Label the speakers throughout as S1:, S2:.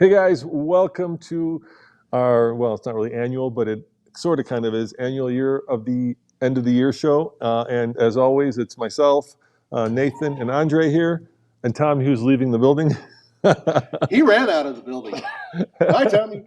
S1: Hey guys, welcome to our, well, it's not really annual, but it sort of kind of is, annual year of the end of the year show. And as always, it's myself, Nathan, and Andre here, and Tom, who's leaving the building.
S2: He ran out of the building. Bye, Tommy.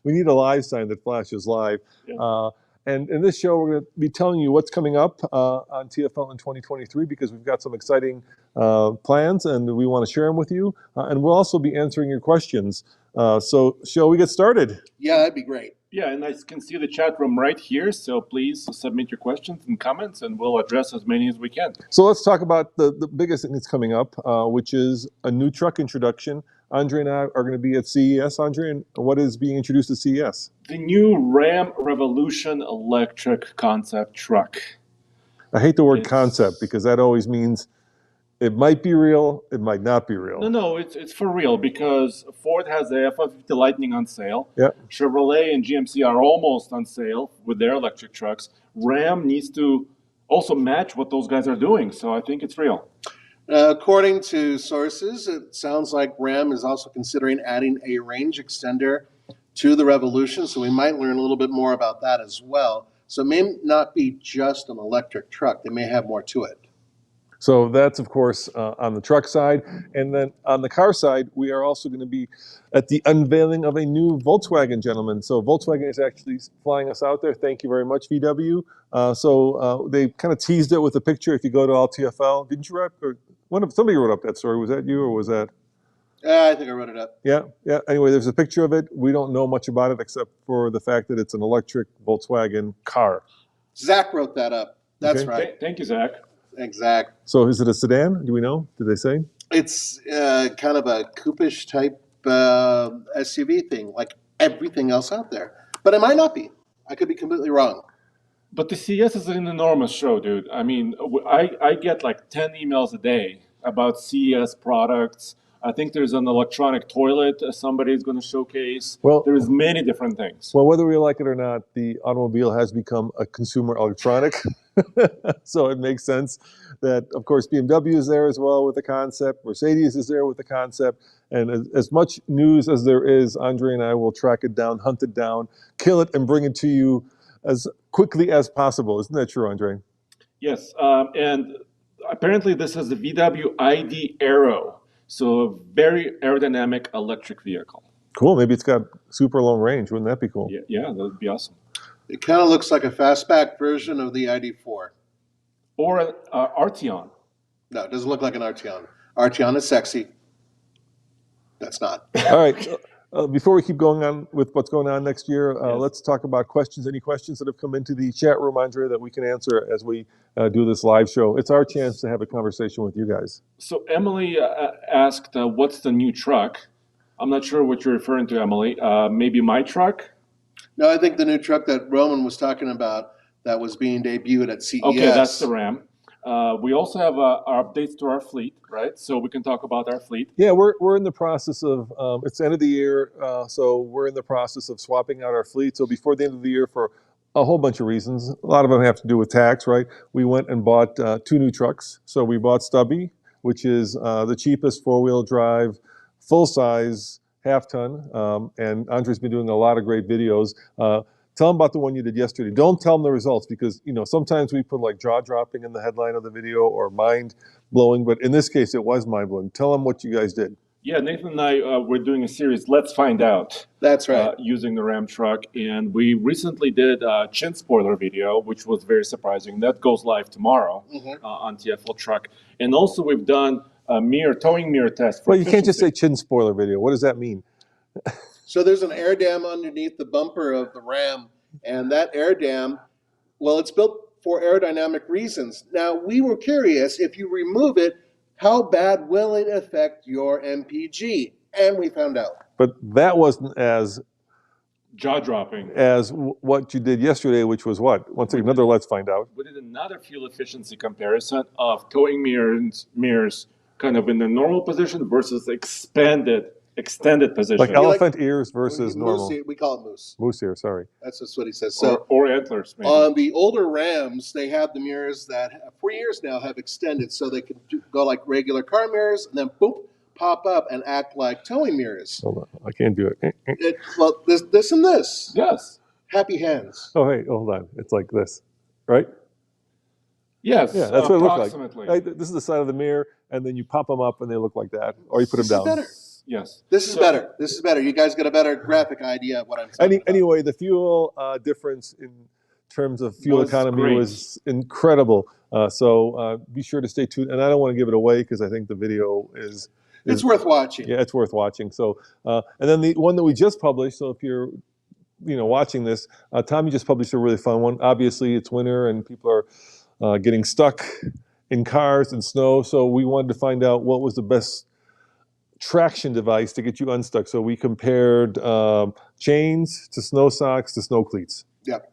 S1: We need a live sign that flashes live.
S2: Yeah.
S1: And in this show, we're going to be telling you what's coming up on TFL in 2023 because we've got some exciting plans and we want to share them with you. And we'll also be answering your questions. So shall we get started?
S2: Yeah, that'd be great.
S3: Yeah, and I can see the chat room right here, so please submit your questions and comments, and we'll address as many as we can.
S1: So let's talk about the biggest thing that's coming up, which is a new truck introduction. Andre and I are going to be at CES. Andre, and what is being introduced at CES?
S3: The new Ram Revolution electric concept truck.
S1: I hate the word concept because that always means it might be real, it might not be real.
S3: No, it's for real because Ford has the F-150 Lightning on sale.
S1: Yeah.
S3: Chevrolet and GMC are almost on sale with their electric trucks. Ram needs to also match what those guys are doing, so I think it's real.
S2: According to sources, it sounds like Ram is also considering adding a range extender to the Revolution, so we might learn a little bit more about that as well. So it may not be just an electric truck. They may have more to it.
S1: So that's, of course, on the truck side. And then on the car side, we are also going to be at the unveiling of a new Volkswagen, gentlemen. So Volkswagen is actually flying us out there. Thank you very much, VW. So they kind of teased it with a picture. If you go to all TFL, didn't you write, or somebody wrote up that story. Was that you or was that?
S2: I think I wrote it up.
S1: Yeah. Anyway, there's a picture of it. We don't know much about it except for the fact that it's an electric Volkswagen car.
S2: Zach wrote that up. That's
S1: Okay.
S2: right.
S3: Thank you, Zach.
S2: Exact.
S1: So is it a sedan? Do we know? Did they say?
S2: It's kind of a coupe-ish type SUV thing, like everything else out there. But it might not be. I could be completely wrong.
S3: But the CES is an enormous show, dude. I mean, I get like 10 emails a day about CES products. I think there's an electronic toilet somebody's going to showcase.
S1: Well,
S3: there's many different things.
S1: Well, whether we like it or not, the automobile has become a consumer electronic. So it makes sense that, of course, BMW is there as well with the concept. Mercedes is there with the concept. And as much news as there is, Andre and I will track it down, hunt it down, kill it, and bring it to you as quickly as possible. Isn't that true, Andre?
S3: Yes. And apparently this is the VW ID Aero. So a very aerodynamic electric vehicle.
S1: Cool. Maybe it's got super long range. Wouldn't that be cool?
S3: Yeah, that would be awesome.
S2: It kind of looks like a fastback version of the ID4.
S3: Or an Arteon.
S2: No, it doesn't look like an Arteon. Arteon is sexy. That's not.
S1: All right. Before we keep going on with what's going on next year,
S3: Yes.
S1: Let's talk about questions. Any questions that have come into the chat room, Andre, that we can answer as we do this live show? It's our chance to have a conversation with you guys.
S3: So Emily asked, what's the new truck? I'm not sure what you're referring to, Emily. Maybe my truck?
S2: No, I think the new truck that Roman was talking about that was being debuted at CES.
S3: Okay, that's the Ram. We also have our updates to our fleet, right? So we can talk about our fleet.
S1: Yeah, we're in the process of, it's the end of the year, so we're in the process of swapping out our fleet. So before the end of the year, for a whole bunch of reasons, a lot of them have to do with tax, right? We went and bought 2 new trucks. So we bought Stubby, which is the cheapest 4-wheel drive, full-size, half-ton, and Andre's been doing a lot of great videos. Tell them about the one you did yesterday. Don't tell them the results because, you know, sometimes we put like jaw-dropping in the headline of the video or mind-blowing, but in this case, it was mind-blowing. Tell them what you guys did.
S3: Yeah, Nathan and I, we're doing a series, Let's Find Out.
S2: That's right.
S3: Using the Ram truck. And we recently did a chin spoiler video, which was very surprising. That goes live tomorrow on TFL truck. And also we've done a towing mirror test.
S1: Well, you can't just say chin spoiler video. What does that mean?
S2: So there's an air dam underneath the bumper of the Ram, and that air dam, well, it's built for aerodynamic reasons. Now, we were curious, if you remove it, how bad will it affect your MPG? And we found out.
S1: But that wasn't as
S3: jaw-dropping
S1: as what you did yesterday, which was what? Once again, another Let's Find Out.
S3: We did another fuel efficiency comparison of towing mirrors kind of in the normal position versus extended position.
S1: Like elephant ears versus normal.
S2: We call it moose.
S1: Moose ear, sorry.
S2: That's just what he says. So,
S3: or antlers, maybe.
S2: On the older Rams, they have the mirrors that for years now have extended so they can go like regular car mirrors and then boop. pop up and act like towing mirrors.
S1: Hold on, I can't do it.
S2: Well, this and this.
S3: Yes.
S2: Happy hands.
S1: Oh, hey, hold on. It's like this, right?
S3: Yes.
S1: Yeah, that's what it looked like.
S3: Approximately.
S1: This is the side of the mirror, and then you pop them up, and they look like that, or you put them
S2: This
S1: down.
S2: is better.
S3: Yes.
S2: This is better. This is better. You guys get a better graphic idea of what I'm talking about.
S1: Anyway, the fuel difference in terms of fuel
S3: Was
S1: economy
S3: great.
S1: was incredible. So be sure to stay tuned. And I don't want to give it away because I think the video is
S2: It's worth watching.
S1: yeah, it's worth watching. So and then the one that we just published. So if you're watching this, Tommy just published a really fun one. Obviously, it's winter and people are getting stuck in cars and snow. So we wanted to find out what was the best traction device to get you unstuck. So we compared chains to snow socks to snow cleats.
S2: Yep.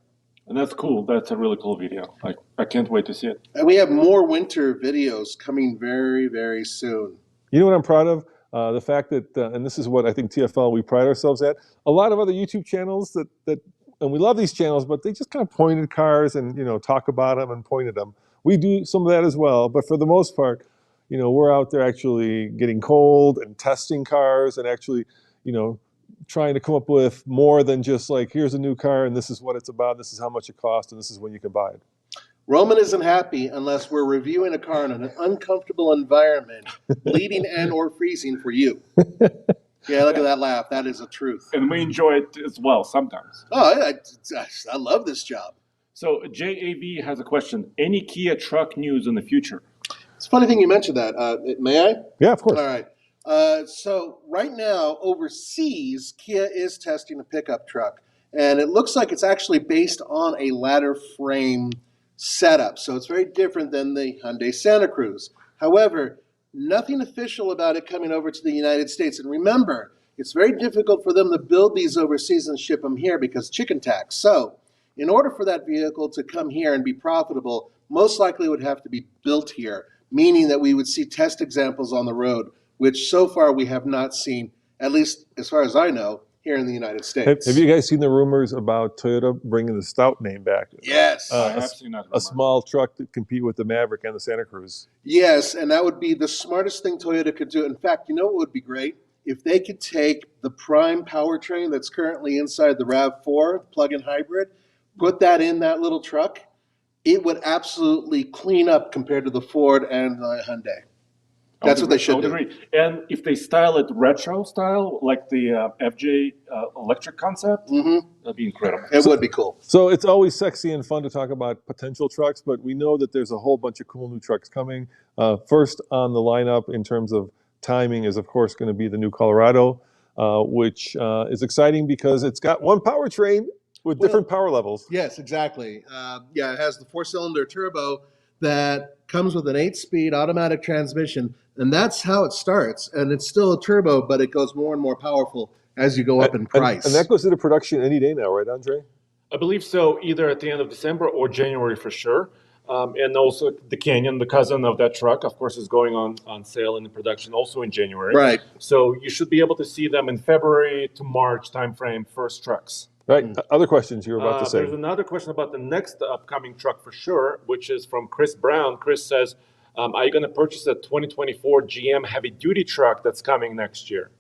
S3: And that's cool. That's a really cool video. I can't wait to see it.
S2: And we have more winter videos coming very, very soon.
S1: You know what I'm proud of? The fact that, and this is what I think TFL, we pride ourselves at, a lot of other YouTube channels that and we love these channels, but they just kind of point at cars and, talk about them and point at them. We do some of that as well, but for the most part, we're out there actually getting cold and testing cars and actually, trying to come up with more than just like, here's a new car and this is what it's about, this is how much it costs, and this is when you can buy it.
S2: Roman isn't happy unless we're reviewing a car in an uncomfortable environment, bleeding and or freezing for you. Yeah, look at that laugh. That is the truth.
S3: And we enjoy it as well sometimes.
S2: Oh, I love this job.
S3: So JAV has a question. Any Kia truck news in the future?
S2: It's a funny thing you mentioned that. May I?
S1: Yeah, of course.
S2: All right. So right now, overseas, Kia is testing a pickup truck. And it looks like it's actually based on a ladder frame setup. So it's very different than the Hyundai Santa Cruz. However, nothing official about it coming over to the United States. And remember, it's very difficult for them to build these overseas and ship them here because chicken tax. So in order for that vehicle to come here and be profitable, most likely it would have to be built here, meaning that we would see test examples on the road, which so far we have not seen, at least as far as I know, here in the United States.
S1: Have you guys seen the rumors about Toyota bringing the Stout name back?
S2: Yes.
S3: I have seen that.
S1: A small truck to compete with the Maverick and the Santa Cruz.
S2: Yes, and that would be the smartest thing Toyota could do. In fact, you know what would be great? If they could take the Prime powertrain that's currently inside the RAV4 plug-in hybrid, put that in that little truck, it would absolutely clean up compared to the Ford and the Hyundai. That's what they should do.
S3: Agree. And if they style it retro style, like the FJ electric concept, that'd be incredible.
S2: It would be cool.
S1: So it's always sexy and fun to talk about potential trucks, but we know that there's a whole bunch of cool new trucks coming. First on the lineup in terms of timing is, of course, going to be the new Colorado, which is exciting because it's got one powertrain with different power levels.
S2: Yes, exactly. It has the four-cylinder turbo that comes with an 8-speed automatic transmission, and that's how it starts. And it's still a turbo, but it goes more and more powerful as you go up in price.
S1: And that goes into production any day now, right, Andre?
S3: I believe so, either at the end of December or January for sure. And also the Canyon, the cousin of that truck, of course, is going on sale in the production also in January.
S2: Right.
S3: So you should be able to see them in February to March timeframe, first trucks.
S1: Right. Other questions you were about to say.
S3: There's another question about the next upcoming truck for sure, which is from Chris Brown. Chris says, are you going to purchase a 2024 GM heavy-duty truck that's coming next year?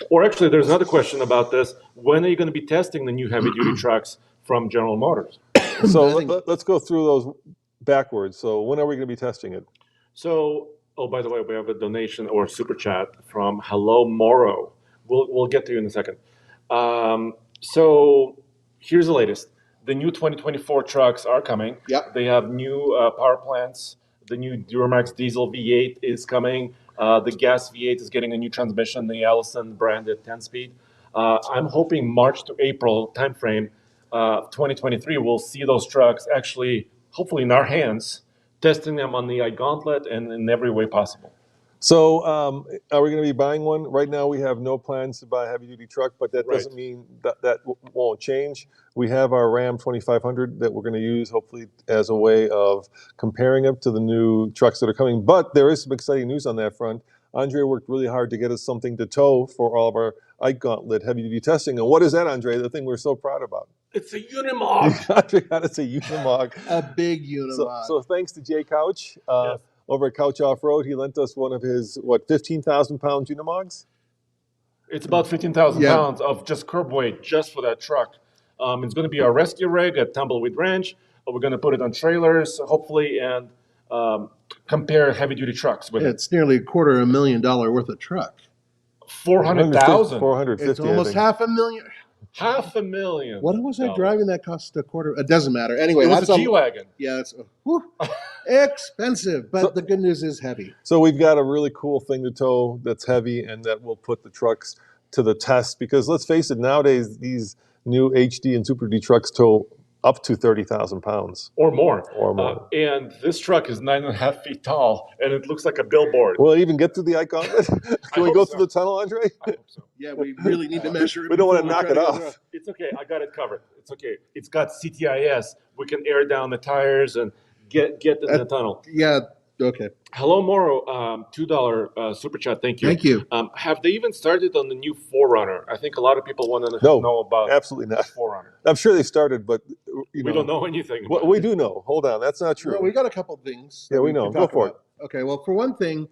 S3: Or actually, there's another question about this. When are you going to be testing the new heavy-duty trucks from General Motors?
S1: So let's go through those backwards. So when are we going to be testing it?
S3: So, by the way, we have a donation or super chat from Hello Moro. We'll get to you in a second. So here's the latest. The new 2024 trucks are coming.
S2: Yep.
S3: They have new power plants. The new Duramax diesel V8 is coming. The gas V8 is getting a new transmission, the Allison branded 10-speed. I'm hoping March to April timeframe, 2023, we'll see those trucks actually, hopefully in our hands, testing them on the iGauntlet and in every way possible.
S1: So are we going to be buying one? Right now we have no plans to buy a heavy-duty truck, but that doesn't mean that won't change. We have our Ram 2500 that we're going to use hopefully as a way of comparing it to the new trucks that are coming. But there is some exciting news on that front. Andre worked really hard to get us something to tow for all of our iGauntlet heavy-duty testing. And what is that, Andre? The thing we're so proud about.
S3: It's a Unimog.
S1: Andre got us a Unimog.
S2: A big Unimog.
S1: So thanks to Jay Couch.
S3: Yes.
S1: over at Couch Off Road. He lent us one of his 15,000-pound Unimogs.
S3: It's about 15,000
S2: Yeah.
S3: pounds of just curb weight just for that truck. It's going to be our rescue rig at Tumbleweed Ranch. We're going to put it on trailers, hopefully, and compare heavy-duty trucks with
S2: Yeah,
S3: it.
S2: it's nearly $250,000 worth of truck.
S3: 400,000.
S1: 450.
S2: It's almost $500,000.
S3: $500,000.
S2: What was I driving that cost a quarter? It doesn't matter. Anyway,
S3: It was
S2: that's
S3: a G-Wagon.
S2: Yeah, it's expensive, but the good news is heavy.
S1: So we've got a really cool thing to tow that's heavy and that will put the trucks to the test, because let's face it, nowadays these new HD and Super D trucks tow up to 30,000 pounds.
S3: Or more.
S1: Or more.
S3: And this truck is 9.5 feet tall, and it looks like a billboard.
S1: Will it even get through the icon? Can we go through the tunnel, Andre?
S3: I hope so.
S2: Yeah, we really need to measure it.
S1: We don't want to
S2: before
S1: knock
S2: we
S1: it
S2: try to go
S1: off.
S3: It's okay. I got it covered. It's okay. It's got CTIS. We can air down the tires and get in the tunnel.
S2: through. Yeah, okay.
S3: Hello, Moro. $2 super chat. Thank you.
S2: Thank you.
S3: Have they even started on the new Forerunner? I think a lot of people want to
S1: No,
S3: know about
S1: absolutely not.
S3: Forerunner.
S1: I'm sure they started, but
S3: We don't know anything.
S1: Well,
S3: about
S1: we
S3: it.
S1: do know. Hold on, that's not true.
S2: Well, we got a couple things.
S1: Yeah,
S2: that
S1: we know.
S2: can
S1: Go
S2: talk
S1: for
S2: about. Okay, well, for one thing,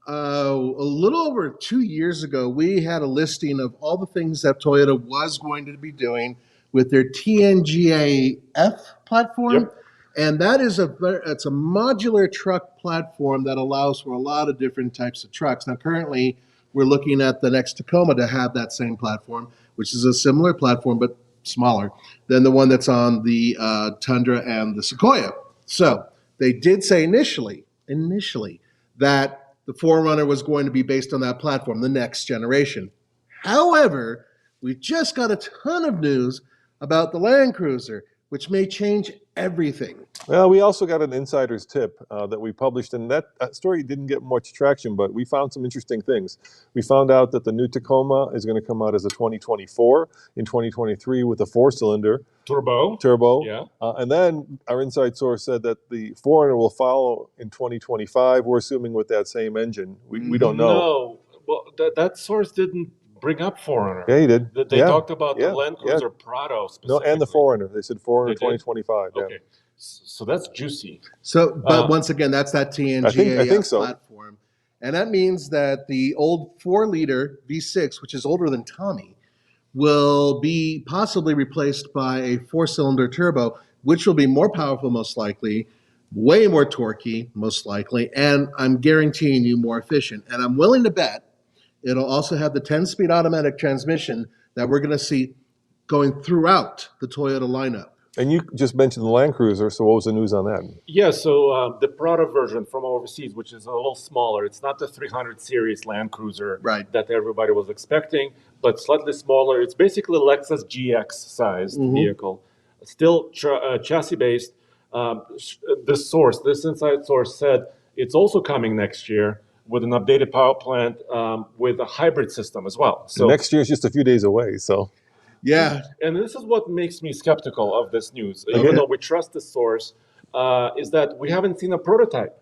S2: a little over 2 years ago, we had a listing of all the things that Toyota was going to be doing with their TNGA-F platform.
S3: Yep.
S2: And that is it's a modular truck platform that allows for a lot of different types of trucks. Now, currently, we're looking at the next Tacoma to have that same platform, which is a similar platform but smaller than the one that's on the Tundra and the Sequoia. So they did say initially that the Forerunner was going to be based on that platform, the next generation. However, we just got a ton of news about the Land Cruiser, which may change everything.
S1: Well, we also got an insider's tip that we published, and that story didn't get much traction, but we found some interesting things. We found out that the new Tacoma is going to come out as a 2024 in 2023 with a 4-cylinder
S3: Turbo. Yeah.
S1: and then our inside source said that the Forerunner will follow in 2025. We're assuming with that same engine. We don't know.
S3: No. Well, that source didn't bring up Forerunner.
S1: Yeah, he did.
S3: They talked about the Land Cruiser Prado
S1: No,
S3: specifically.
S1: and the Forerunner. They said Forerunner
S3: They did?
S1: 2025. Yeah.
S3: Okay. So that's juicy.
S2: So, but once again, that's that TNGA
S1: I think so.
S2: platform. And that means that the old 4-liter V6, which is older than Tommy, will be possibly replaced by a 4-cylinder turbo, which will be more powerful, most likely, way more torquey, most likely, and I'm guaranteeing you more efficient. And I'm willing to bet it'll also have the 10-speed automatic transmission that we're going to see going throughout the Toyota lineup.
S1: And you just mentioned the Land Cruiser, so what was the news on that?
S3: Yeah, so the Prado version from overseas, which is a little smaller, it's not the 300 series Land Cruiser that everybody was expecting, but slightly smaller. It's basically a Lexus GX-sized vehicle, still chassis-based. This inside source said it's also coming next year with an updated power plant with a hybrid system as well. So
S1: next year is just a few days away, so...
S2: Yeah.
S3: And this is what makes me skeptical of this news, even though we trust the source, is that we haven't seen a prototype.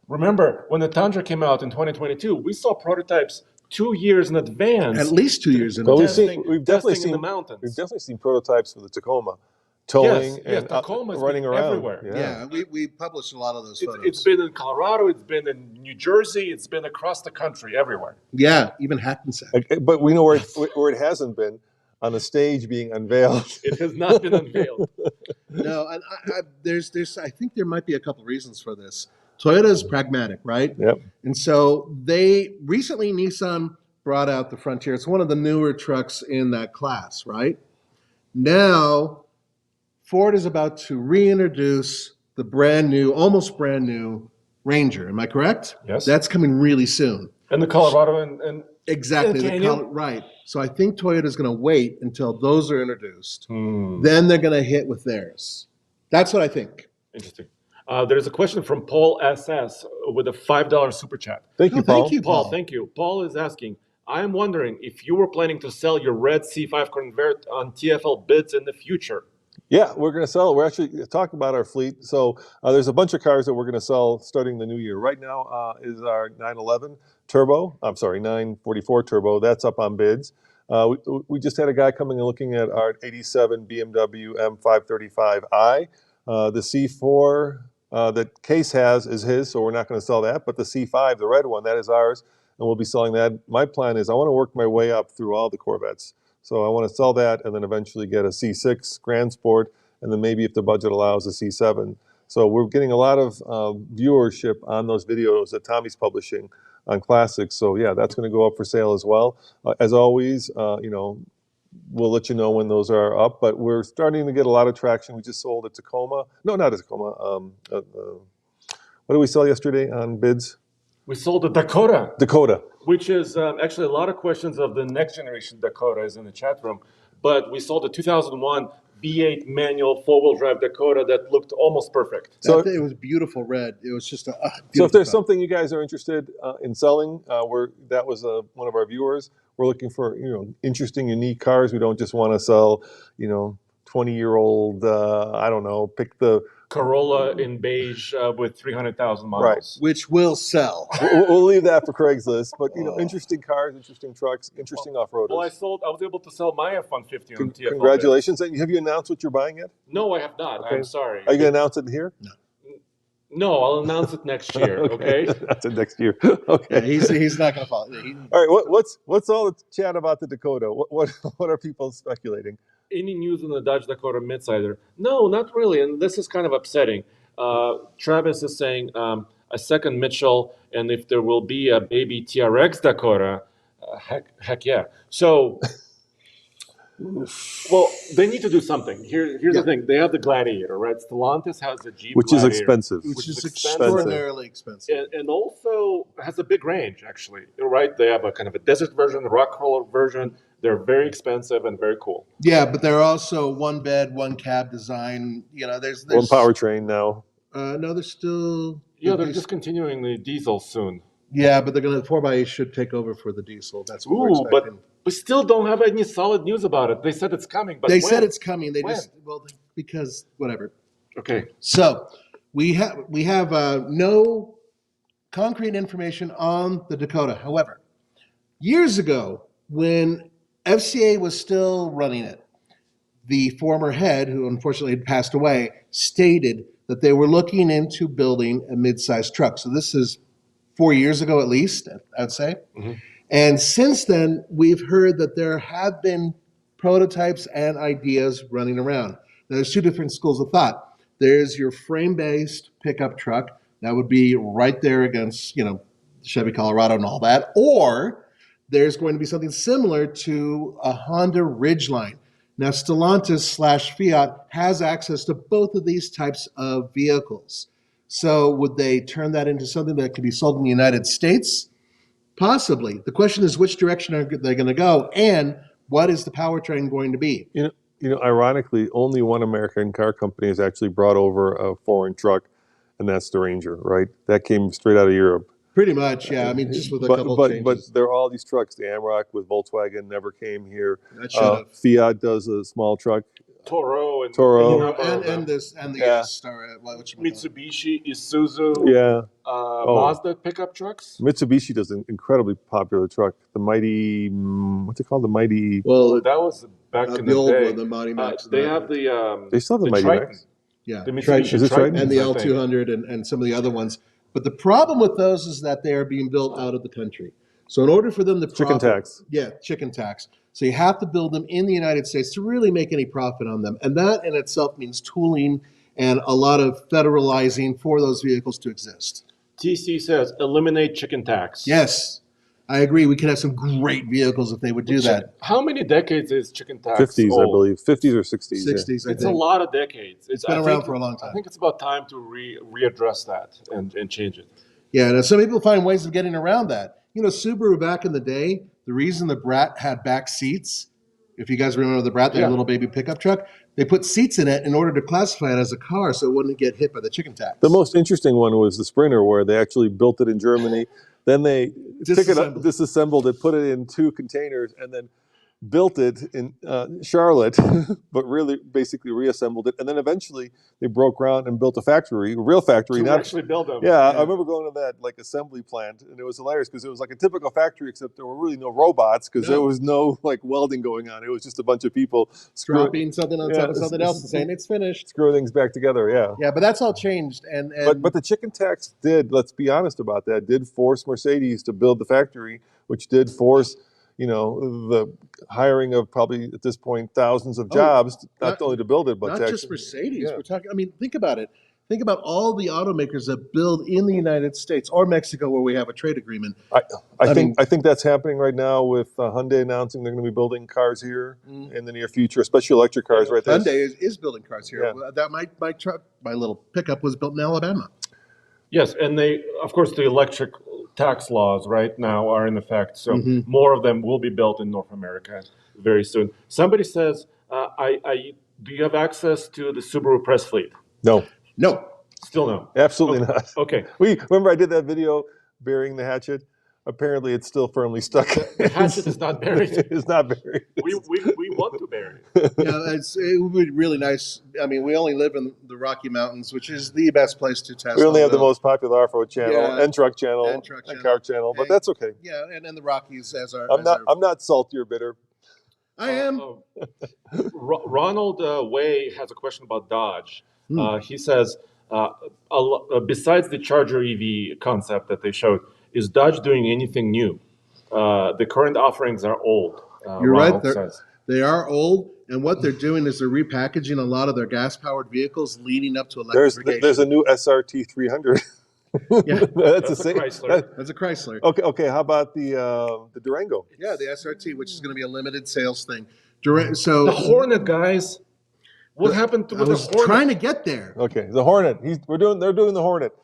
S3: Remember, when the Tundra came out in 2022, we saw prototypes 2 years in advance.
S2: At least 2 years in
S1: advance.
S2: advance.
S1: We've definitely
S3: in
S1: seen
S3: the mountains.
S1: We've definitely seen prototypes for the Tacoma towing and
S3: Tacoma's
S1: running
S3: been
S1: around.
S3: everywhere.
S2: Yeah, we published a lot of those photos.
S3: It's been in Colorado, it's been in New Jersey, it's been across the country, everywhere.
S2: Yeah, even Hackensack.
S1: But we know where it hasn't been. On a stage being unveiled.
S3: It has not been unveiled.
S2: No, and I think there might be a couple reasons for this. Toyota is pragmatic, right?
S1: Yep.
S2: And so recently Nissan brought out the Frontier. It's one of the newer trucks in that class, right? Now, Ford is about to reintroduce the almost brand new Ranger. Am I correct?
S3: Yes.
S2: That's coming really soon.
S3: And the Colorado and
S2: Exactly.
S3: Canyon?
S2: Right. So I think Toyota's going to wait until those are introduced. Then they're going to hit with theirs. That's what I think.
S3: Interesting. There's a question from Paul SS with a $5 super chat.
S1: Thank you, Paul.
S2: Thank you,
S3: Paul, thank you. Paul is asking, I am wondering if you were planning to sell your red C5 Convert on TFL bids in the future.
S1: Yeah, we're going to sell. We're actually talking about our fleet. So there's a bunch of cars that we're going to sell starting the new year. Right now is our 911 Turbo. I'm sorry, 944 Turbo. That's up on bids. We just had a guy coming and looking at our 87 BMW M535i. The C4 that Case has is his, so we're not going to sell that. But the C5, the red one, that is ours, and we'll be selling that. My plan is I want to work my way up through all the Corvettes. So I want to sell that and then eventually get a C6 Grand Sport, and then maybe if the budget allows, a C7. So we're getting a lot of viewership on those videos that Tommy's publishing on classics. So yeah, that's going to go up for sale as well. As always, we'll let you know when those are up, but we're starting to get a lot of traction. We just sold a Tacoma. No, not a Tacoma. What did we sell yesterday on bids?
S3: We sold a Dakota.
S1: Dakota.
S3: Which is actually a lot of questions of the next generation Dakota is in the chat room. But we sold a 2001 V8 manual four-wheel drive Dakota that looked almost perfect.
S2: So it was beautiful red. It was just
S1: so if there's something you guys are interested in selling, that was one of our viewers. We're looking for interesting, unique cars. We don't just want to sell 20-year-old. I don't know. Pick the
S3: Corolla in beige with 300,000 miles.
S1: Right.
S2: Which will sell.
S1: We'll leave that for Craigslist. But interesting cars, interesting trucks, interesting off-roaders.
S3: Well, I was able to sell my F-150 on TFL.
S1: Congratulations! And have you announced what you're buying yet?
S3: No, I have not. Okay. I'm sorry.
S1: Are you going to announce it here?
S3: No, I'll announce it next year. Okay.
S1: That's it next year. Okay.
S2: Yeah, he's not going to follow.
S1: All right. What's all the chat about the Dakota? What are people speculating?
S3: Any news on the Dodge Dakota midsizer? No, not really, and this is kind of upsetting. Travis is saying a second Mitchell, and if there will be a baby TRX Dakota, heck yeah. So, well, they need to do something. Here's the thing: they have the Gladiator, right? Stellantis has the Jeep,
S1: which
S3: Gladiator,
S1: is expensive,
S2: which is extraordinarily expensive,
S3: and also has a big range. Actually, right? They have a kind of a desert version, a rock crawler version. They're very expensive and very cool.
S2: Yeah, but they're also one bed, one cab design. There's
S1: one powertrain now.
S2: No, they're still.
S3: Yeah, they're discontinuing the diesel soon.
S2: Yeah, but they're going to 4x8 should take over for the diesel. That's what we're expecting.
S3: But we still don't have any solid news about it. They said it's coming, but
S2: they said it's coming. They
S3: when?
S2: Because whatever.
S3: Okay.
S2: So we have no concrete information on the Dakota. However, years ago when FCA was still running it, the former head, who unfortunately had passed away, stated that they were looking into building a mid-sized truck. So this is 4 years ago at least, I'd say. Mm-hmm. And since then, we've heard that there have been prototypes and ideas running around. Now, there's two different schools of thought. There's your frame-based pickup truck. That would be right there against, Chevy Colorado and all that. Or there's going to be something similar to a Honda Ridgeline. Now, Stellantis/Fiat has access to both of these types of vehicles. So would they turn that into something that could be sold in the United States? Possibly. The question is, which direction are they going to go, and what is the powertrain going to be?
S1: Ironically, only one American car company has actually brought over a foreign truck, and that's the Ranger, right? That came straight out of Europe.
S2: Pretty much, yeah. I mean, just with a couple of changes.
S1: But there are all these trucks. The Amarok with Volkswagen never came here. Fiat does a small truck.
S3: Toro
S2: and the S-Star.
S3: Mitsubishi, Isuzu.
S1: Yeah.
S3: Mazda pickup trucks.
S1: Mitsubishi does an incredibly popular truck. The Mighty, what's it called? The Mighty.
S3: Well, that was back in the
S2: old
S3: day.
S2: One, the Mighty Max.
S3: They have the.
S1: They still have the Mighty
S3: Triton.
S1: Max.
S2: Yeah,
S3: the Mitsubishi
S1: Triton
S2: and the L200 and some of the other ones. But the problem with those is that they are being built out of the country. So in order for them to
S1: chicken tax.
S2: Yeah, chicken tax. So you have to build them in the United States to really make any profit on them. And that in itself means tooling and a lot of federalizing for those vehicles to exist.
S3: TC says, eliminate chicken tax.
S2: Yes, I agree. We could have some great vehicles if they would do that.
S3: How many decades is chicken tax
S1: 50s,
S3: old?
S1: I believe. 50s or 60s.
S2: 60s,
S1: yeah.
S2: I think.
S3: It's a lot of decades.
S2: It's been around for a long time.
S3: I think it's about time to readdress that and change it.
S2: Yeah, now some people find ways of getting around that. Subaru back in the day, the reason the Brat had back seats, if you guys remember the Brat, that little baby pickup truck, they put seats in it in order to classify it as a car so it wouldn't get hit by the chicken tax.
S1: The most interesting one was the Sprinter, where they actually built it in Germany. Then they disassembled it, put it in 2 containers, and then built it in Charlotte, but really basically reassembled it, and then eventually they broke ground and built a real factory.
S3: To
S1: Not
S3: actually build them.
S1: yeah, I remember going to that like assembly plant, and it was hilarious because it was like a typical factory, except there were really no robots because there was no like welding going on. It was just a bunch of people
S2: dropping something on top of something else and saying it's finished.
S1: Screw things back together. Yeah.
S2: Yeah, but that's all changed. And
S1: But the chicken tax did. Let's be honest about that. Did force Mercedes to build the factory, which did force the hiring of probably at this point thousands of jobs, not only to build it, but
S2: not just Mercedes. We're talking. I mean, think about it. Think about all the automakers that build in the United States or Mexico, where we have a trade agreement.
S1: I think that's happening right now with Hyundai announcing they're going to be building cars here in the near future, especially electric cars. Right there.
S2: Hyundai is building cars here. Yeah. That my truck, my little pickup, was built in Alabama.
S3: Yes, and of course, the electric tax laws right now are in effect, so more of them will be built in North America very soon. Somebody says, do you have access to the Subaru press fleet?
S1: No.
S3: Still no.
S1: Absolutely not.
S3: Okay.
S1: Remember I did that video burying the hatchet? Apparently it's still firmly stuck.
S3: The hatchet is not buried.
S1: It's not buried.
S3: We want to bury it.
S2: Yeah, it would be really nice. I mean, we only live in the Rocky Mountains, which is the best place to test.
S1: We only have the most popular off-road channel and truck channel and car channel, but that's okay.
S2: Yeah, and the Rockies as our.
S1: I'm not salty or bitter.
S2: I am.
S3: Ronald Way has a question about Dodge. He says, besides the Charger EV concept that they showed, is Dodge doing anything new? The current offerings are old.
S2: You're Ronald right. They are old, and what they're doing is they're repackaging a lot of their gas-powered vehicles leading up to electrification.
S1: There's a new SRT 300.
S3: Yeah, that's a Chrysler.
S2: That's a Chrysler.
S1: Okay. How about the Durango?
S2: Yeah, the SRT, which is going to be a limited sales thing. So
S3: the Hornet, guys. What happened to the Hornet?
S2: I was trying to get there.
S1: Okay, the Hornet. They're doing the Hornet.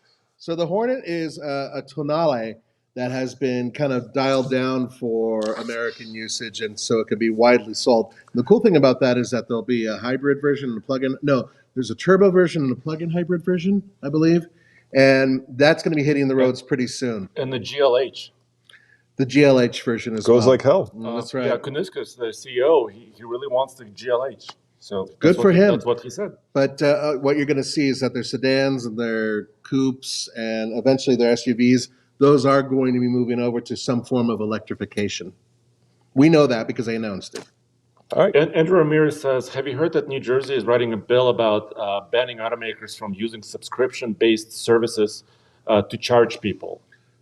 S2: So the Hornet is a tonale that has been kind of dialed down for American usage, and so it can be widely sold. And the cool thing about that is that there'll be a hybrid version and a plug-in. No, there's a turbo version and a plug-in hybrid version, I believe, and that's going to be hitting the roads pretty soon.
S3: And the GLH.
S2: The GLH version as
S1: goes like hell.
S2: That's right.
S3: Yeah, Kuniskis, the CEO, he really wants the GLH. So
S2: good for him.
S3: That's what he said.
S2: But what you're going to see is that their sedans and their coupes and eventually their SUVs, those are going to be moving over to some form of electrification. We know that because they announced it.
S1: All right.
S3: And Andrew Ramirez says, have you heard that New Jersey is writing a bill about banning automakers from using subscription-based services to charge people?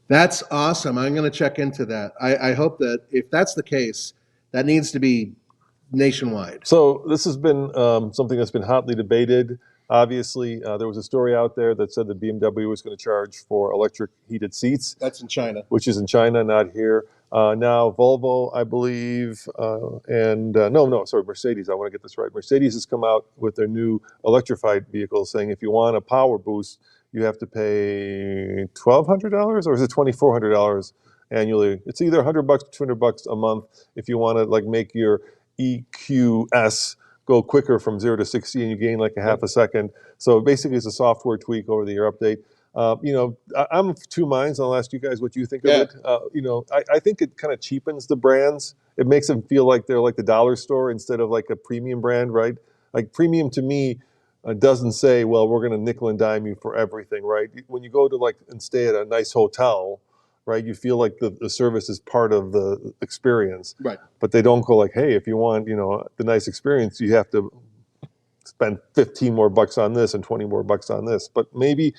S2: That's awesome. I'm going to check into that. I hope that if that's the case, that needs to be nationwide.
S1: So this has been something that's been hotly debated. Obviously, there was a story out there that said that BMW was going to charge for electric heated seats.
S2: That's in China.
S1: Which is in China, not here. Now, Volvo, I believe, Mercedes. I want to get this right. Mercedes has come out with their new electrified vehicle saying if you want a power boost, you have to pay $1,200 or is it $2,400 annually? It's either $100 or $200 a month if you want to like make your EQS go quicker from 0 to 60 and you gain like a half a second. So basically it's a software tweak over the year update. I'm of two minds. I'll ask you guys what you think of it. I think it kind of cheapens the brands. It makes them feel like they're like the dollar store instead of like a premium brand, right? Like premium to me doesn't say, well, we're going to nickel and dime you for everything, right? When you go to like and stay at a nice hotel, right, you feel like the service is part of the experience.
S2: Right.
S1: But they don't go like, hey, if you want, the nice experience, you have to spend 15 more bucks on this and 20 more bucks on this. But maybe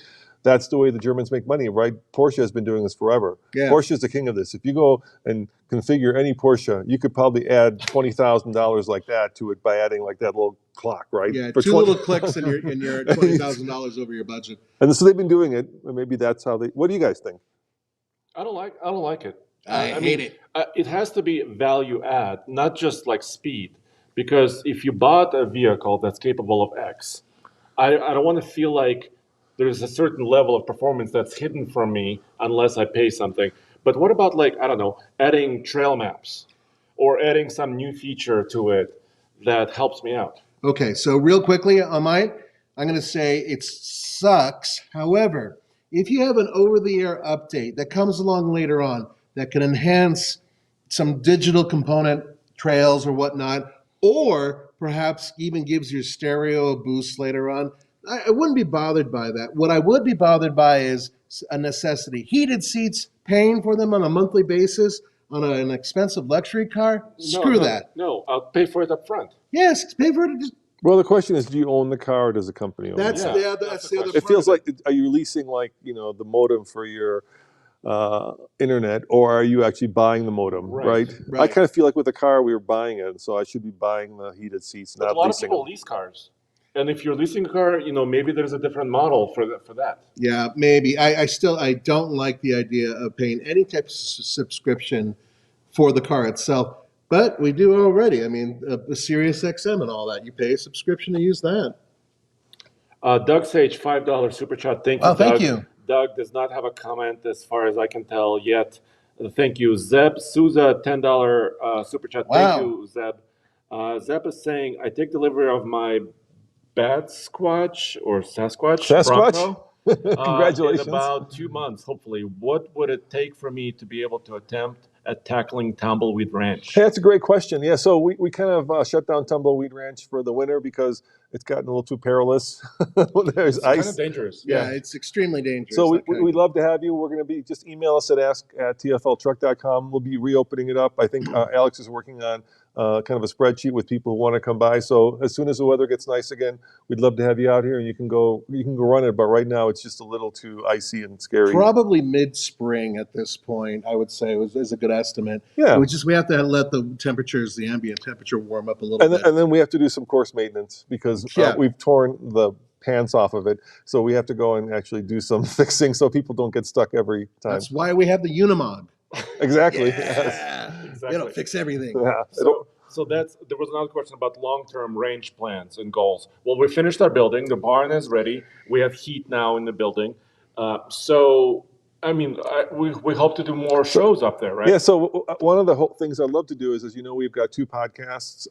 S1: that's the way the Germans make money, right? Porsche has been doing this forever.
S2: Yeah.
S1: Porsche is the king of this. If you go and configure any Porsche, you could probably add $20,000 like that to it by adding like that little clock, right?
S2: Yeah, for 2 little clicks and you're $20,000 over your budget.
S1: And so they've been doing it. And maybe that's how they. What do you guys think?
S3: I don't like it.
S2: I hate it.
S3: It has to be value add, not just like speed. Because if you bought a vehicle that's capable of X, I don't want to feel like there's a certain level of performance that's hidden from me unless I pay something. But what about like, I don't know, adding trail maps or adding some new feature to it that helps me out?
S2: Okay, so real quickly on mine, I'm going to say it sucks. However, if you have an over-the-air update that comes along later on that can enhance some digital component trails or whatnot, or perhaps even gives your stereo a boost later on. I wouldn't be bothered by that. What I would be bothered by is a necessity. Heated seats, paying for them on a monthly basis on an expensive luxury car, screw that.
S3: No, I'll pay for it up front.
S2: Yes, pay for it.
S1: Well, the question is, do you own the car or does the company own
S2: That's
S1: it?
S2: that's the other
S1: It
S2: part
S1: feels
S2: of
S1: like, are you leasing like, the modem for your internet, or are you actually buying the modem, right? I
S2: Right.
S1: kind of feel like with the car, we were buying it, so I should be buying the heated seats,
S3: But
S1: not
S3: a lot of
S1: leasing
S3: people
S1: them.
S3: lease cars. And if you're leasing a car, maybe there's a different model for that.
S2: Yeah, maybe. I don't like the idea of paying any type of subscription for the car itself, but we do already. I mean, the Sirius XM and all that. You pay a subscription to use that.
S3: Doug Sage, $5 super chat. Thank you,
S2: Oh, thank
S3: Doug.
S2: you.
S3: Doug does not have a comment as far as I can tell yet. Thank you. Zeb Souza, $10 super chat.
S2: Wow.
S3: Thank you, Zeb. Zeb is saying, I take delivery of my Bat Squatch or Sasquatch Bronco
S1: Congratulations.
S3: in about 2 months, hopefully. What would it take for me to be able to attempt at tackling Tumbleweed Ranch?
S1: Hey, that's a great question. Yeah, so we kind of shut down Tumbleweed Ranch for the winter because it's gotten a little too perilous. There's
S3: It's
S1: ice.
S3: kind of dangerous.
S2: Yeah, it's extremely dangerous.
S1: So
S2: that kind
S1: we'd love to have you. We're going to be, just email us at ask@tfltruck.com. We'll be reopening it up. I think Alex is working on kind of a spreadsheet with people who want to come by. So as soon as the weather gets nice again, we'd love to have you out here and you can go run it. But right now it's just a little too icy and scary.
S2: Probably mid-spring at this point, I would say is a good estimate.
S1: Yeah.
S2: We have to let the ambient temperature warm up a little bit.
S1: And then we have to do some course maintenance because we've torn the pants off of it. So we have to go and actually do some fixing so people don't get stuck every time.
S2: That's why we have the Unimog.
S1: Exactly.
S2: Yeah.
S1: Yes.
S3: Exactly.
S2: It'll fix everything.
S1: Yeah.
S3: So there was another question about long-term range plans and goals. Well, we finished our building. The barn is ready. We have heat now in the building. We hope to do more shows up there, right?
S1: Yeah, so one of the things I'd love to do is we've got 2 podcasts.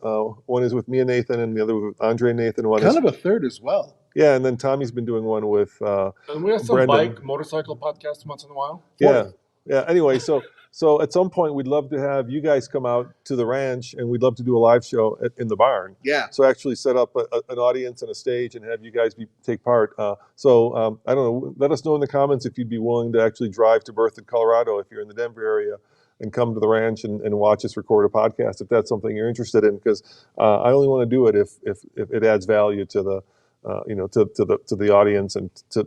S1: One is with me and Nathan, and the other with Andre and Nathan.
S2: Kind of a third as well.
S1: Yeah, and then Tommy's been doing one with
S3: and we have some
S1: Brendan.
S3: motorcycle podcasts once in a while.
S1: Yeah. Anyway, so at some point we'd love to have you guys come out to the ranch, and we'd love to do a live show in the barn.
S2: Yeah.
S1: So actually set up an audience and a stage and have you guys take part. I don't know. Let us know in the comments if you'd be willing to actually drive to Berthoud, Colorado, if you're in the Denver area, and come to the ranch and watch us record a podcast if that's something you're interested in. Because I only want to do it if it adds value to the to the audience and to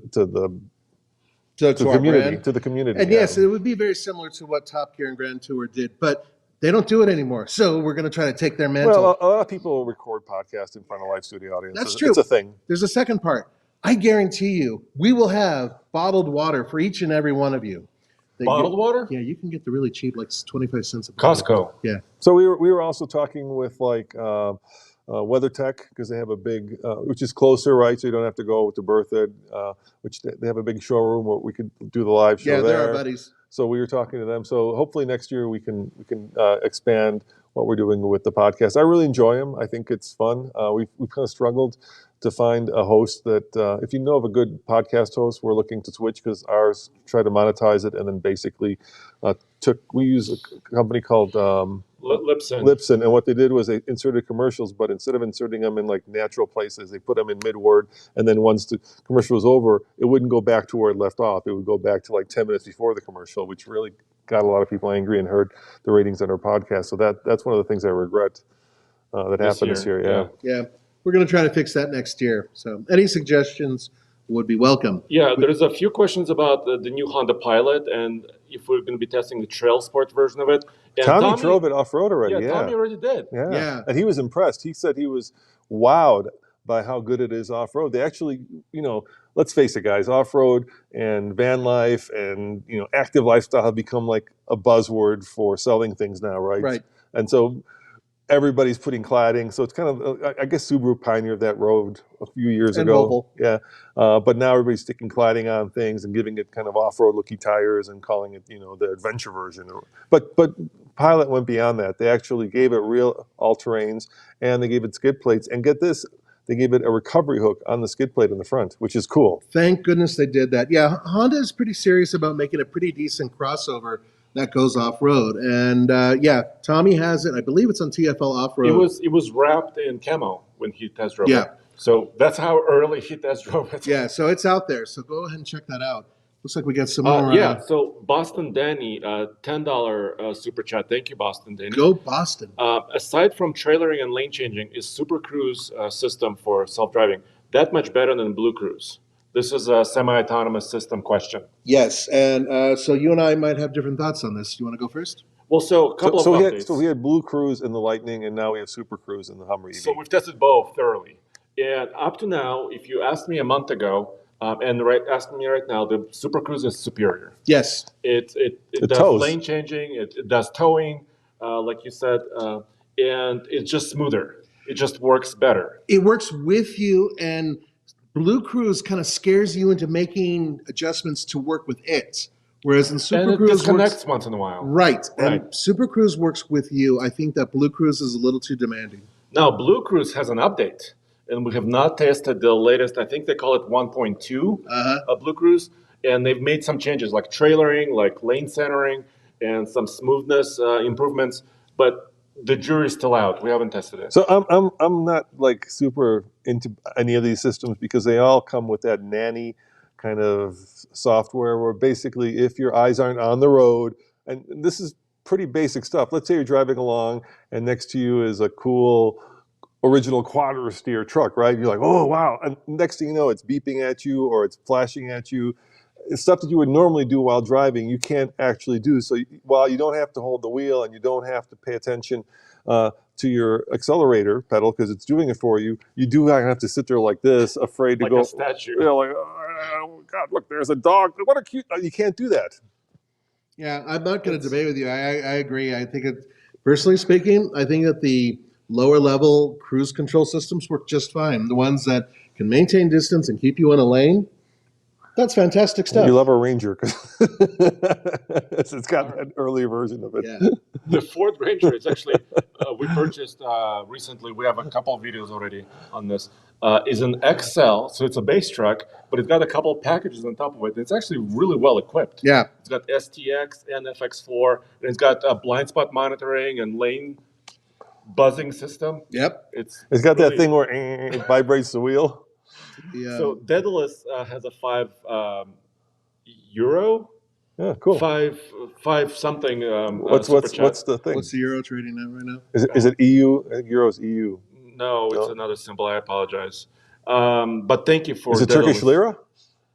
S1: the community.
S2: And yes, it would be very similar to what Top Gear and Grand Tour did, but they don't do it anymore. So we're going to try to take their mantle.
S1: Well, a lot of people record podcasts in front of live studio audiences.
S2: That's true.
S1: It's a thing.
S2: There's a second part. I guarantee you, we will have bottled water for each and every one of you.
S3: Bottled water?
S2: Yeah, you can get the really cheap, like 25 cents a bottle.
S3: Costco.
S2: Yeah.
S1: So we were also talking with WeatherTech because they have a big, which is closer, right? So you don't have to go to Berthoud, which they have a big showroom where we could do the live show there.
S2: Yeah, they're our buddies.
S1: So we were talking to them. So hopefully next year we can expand what we're doing with the podcast. I really enjoy them. I think it's fun. We've kind of struggled to find a host that, if you know of a good podcast host, we're looking to switch because ours tried to monetize it and then basically we use a company called Lipson, and what they did was they inserted commercials, but instead of inserting them in like natural places, they put them in mid-word, and then once the commercial was over, it wouldn't go back to where it left off. It would go back to like 10 minutes before the commercial, which really got a lot of people angry and hurt the ratings on our podcast. So that's one of the things I regret that happened this year.
S2: Yeah. We're going to try to fix that next year. So any suggestions would be welcome.
S3: Yeah, there's a few questions about the new Honda Pilot and if we're going to be testing the trail sport version of it. And
S1: Tommy drove it off-road already.
S3: Yeah, Tommy already did.
S1: Yeah. And he was impressed. He said he was wowed by how good it is off-road. They actually, let's face it, guys, off-road and van life and, active lifestyle have become like a buzzword for selling things now, right?
S2: Right.
S1: And so everybody's putting cladding. So it's kind of, I guess Subaru pioneered that road a few years ago.
S2: Mobile.
S1: Yeah. But now everybody's sticking cladding on things and giving it kind of off-road looky tires and calling it, the adventure version. But Pilot went beyond that. They actually gave it real all-terrains and they gave it skid plates. And get this, they gave it a recovery hook on the skid plate in the front, which is cool.
S2: Thank goodness they did that. Yeah, Honda is pretty serious about making a pretty decent crossover that goes off road. And Tommy has it. I believe it's on TFL off road.
S3: It was wrapped in camo when he test drove
S2: Yeah.
S3: it. So that's how early he test drove it.
S2: Yeah, so it's out there. So go ahead and check that out. Looks like we got some more.
S3: So Boston Danny, $10 super chat. Thank you, Boston Danny.
S2: Go Boston.
S3: Aside from trailering and lane changing, is Super Cruise system for self-driving that much better than Blue Cruise? This is a semi-autonomous system question.
S2: Yes, and so you and I might have different thoughts on this. You want to go first?
S3: Well, so a couple of updates.
S1: We had Blue Cruise in the Lightning, and now we have Super Cruise in the Hummer EV.
S3: So we've tested both thoroughly. And up to now, if you asked me a month ago, asking me right now, the Super Cruise is superior.
S2: Yes.
S3: It does
S1: tows.
S3: lane changing, it does towing, like you said, and it's just smoother. It just works better.
S2: It works with you, and Blue Cruise kind of scares you into making adjustments to work with it. Whereas in Super Cruise
S3: disconnects once in a while.
S2: Right. And Super Cruise works with you. I think that Blue Cruise is a little too demanding.
S3: Now, Blue Cruise has an update, and we have not tested the latest. I think they call it 1.2 of Blue Cruise, and they've made some changes like trailering, like lane centering, and some smoothness improvements. But the jury's still out. We haven't tested it.
S1: So I'm not like super into any of these systems because they all come with that nanny kind of software where basically if your eyes aren't on the road, and this is pretty basic stuff. Let's say you're driving along and next to you is a cool original quadra steer truck, right? You're like, oh, wow. And next thing you know, it's beeping at you or it's flashing at you. It's stuff that you would normally do while driving, you can't actually do. So while you don't have to hold the wheel and you don't have to pay attention to your accelerator pedal because it's doing it for you, you do have to sit there like this, afraid to
S3: like
S1: go.
S3: Like a statue.
S1: You know, like, oh, God, look, there's a dog. What a cute, you can't do that.
S2: Yeah, I'm not going to debate with you. I agree. I think personally speaking, I think that the lower level cruise control systems work just fine. The ones that can maintain distance and keep you in a lane, that's fantastic stuff.
S1: You love a Ranger because it's got an earlier version of it.
S2: Yeah.
S3: The Ford Ranger is actually, we purchased recently, we have a couple of videos already on this, is an XL, so it's a base truck, but it's got a couple of packages on top of it. It's actually really well equipped.
S2: Yeah.
S3: It's got STX and FX4, and it's got blind spot monitoring and lane buzzing system.
S2: Yep.
S1: It's got really, that thing where it vibrates the wheel.
S2: Yeah.
S3: So Daedalus has a €5.
S1: Yeah, cool.
S3: Five something.
S1: What's the thing?
S2: What's the euro trading at right now?
S1: Is it EU? I think Euro's EU.
S3: No, it's another symbol. I apologize. But thank you for.
S1: Is it
S3: Daedalus.
S1: Turkish lira?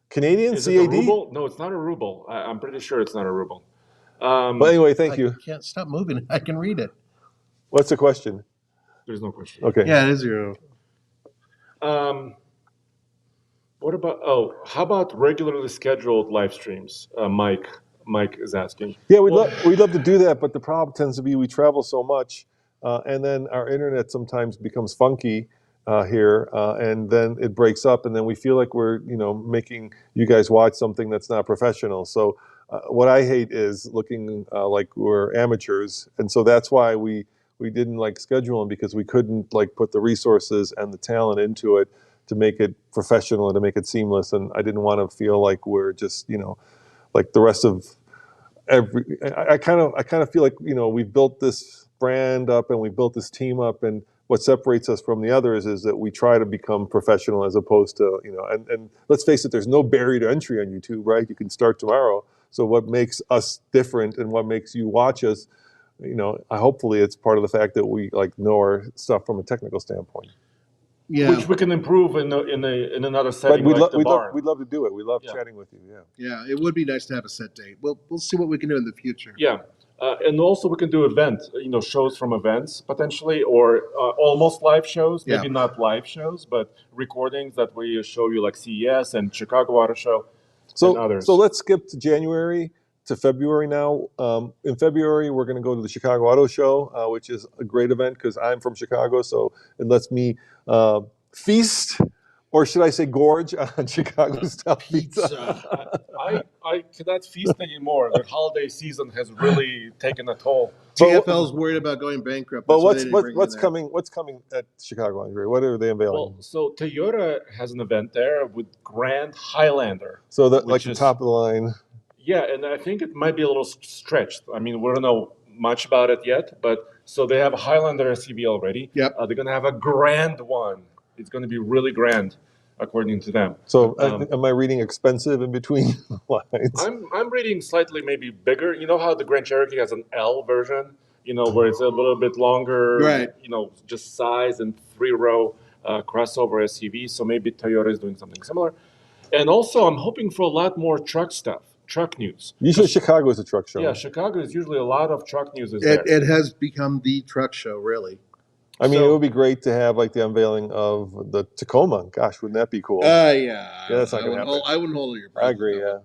S1: Canadian
S3: Is
S1: CAD?
S3: it a ruble? No, it's not a ruble. I'm pretty sure it's not a ruble.
S1: But anyway, thank you.
S2: I can't stop moving. I can read it.
S1: What's the question?
S3: There's no question.
S1: Okay.
S2: Yeah, it is euro.
S3: What about? How about regularly scheduled live streams? Mike is asking.
S1: Yeah, we'd love to do that, but the problem tends to be we travel so much, and then our internet sometimes becomes funky here, and then it breaks up, and then we feel like we're making you guys watch something that's not professional. So what I hate is looking like we're amateurs, and so that's why we didn't schedule them because we couldn't put the resources and the talent into it to make it professional and to make it seamless. And I didn't want to feel like we're just, like the rest of I kind of feel like, we've built this brand up and we built this team up, and what separates us from the others is that we try to become professional as opposed to, and let's face it, there's no barrier to entry on YouTube, right? You can start tomorrow. So what makes us different and what makes you watch us, hopefully it's part of the fact that we know our stuff from a technical standpoint.
S2: Yeah.
S3: Which we can improve in another setting.
S1: But we'd love to do it. We love chatting with you. Yeah.
S2: Yeah, it would be nice to have a set date. We'll see what we can do in the future.
S3: Yeah, and also we can do events. Shows from events potentially, or almost live shows. Maybe not live shows, but recordings that we show you, like CES and Chicago Auto Show, and others.
S1: So let's skip to January to February now. In February, we're going to go to the Chicago Auto Show, which is a great event because I'm from Chicago, so it lets me feast, or should I say gorge, on Chicago-style pizza.
S3: I cannot feast anymore. The holiday season has really taken a toll.
S2: TFL's worried about going bankrupt.
S1: But what's coming at Chicago, Andre? What are they unveiling?
S3: Well, so Toyota has an event there with Grand Highlander.
S1: So that the top of the line.
S3: Yeah, and I think it might be a little stretched. I mean, we don't know much about it yet, but so they have a Highlander SUV already.
S2: Yep.
S3: They're going to have a grand one. It's going to be really grand, according to them.
S1: So am I reading expensive in between the lines?
S3: I'm reading slightly maybe bigger. You know how the Grand Cherokee has an L version, where it's a little bit longer,
S2: Right.
S3: Just size and 3-row crossover SUV. So maybe Toyota is doing something similar. And also, I'm hoping for a lot more truck stuff, truck news.
S1: Usually Chicago is a truck show.
S3: Yeah, Chicago is usually a lot of truck news is there.
S2: It has become the truck show, really.
S1: I mean,
S3: So-
S1: it would be great to have like the unveiling of the Tacoma. Gosh, wouldn't that be cool?
S2: Yeah.
S1: that's not gonna happen.
S2: I wouldn't hold your breath.
S1: I agree. Yeah.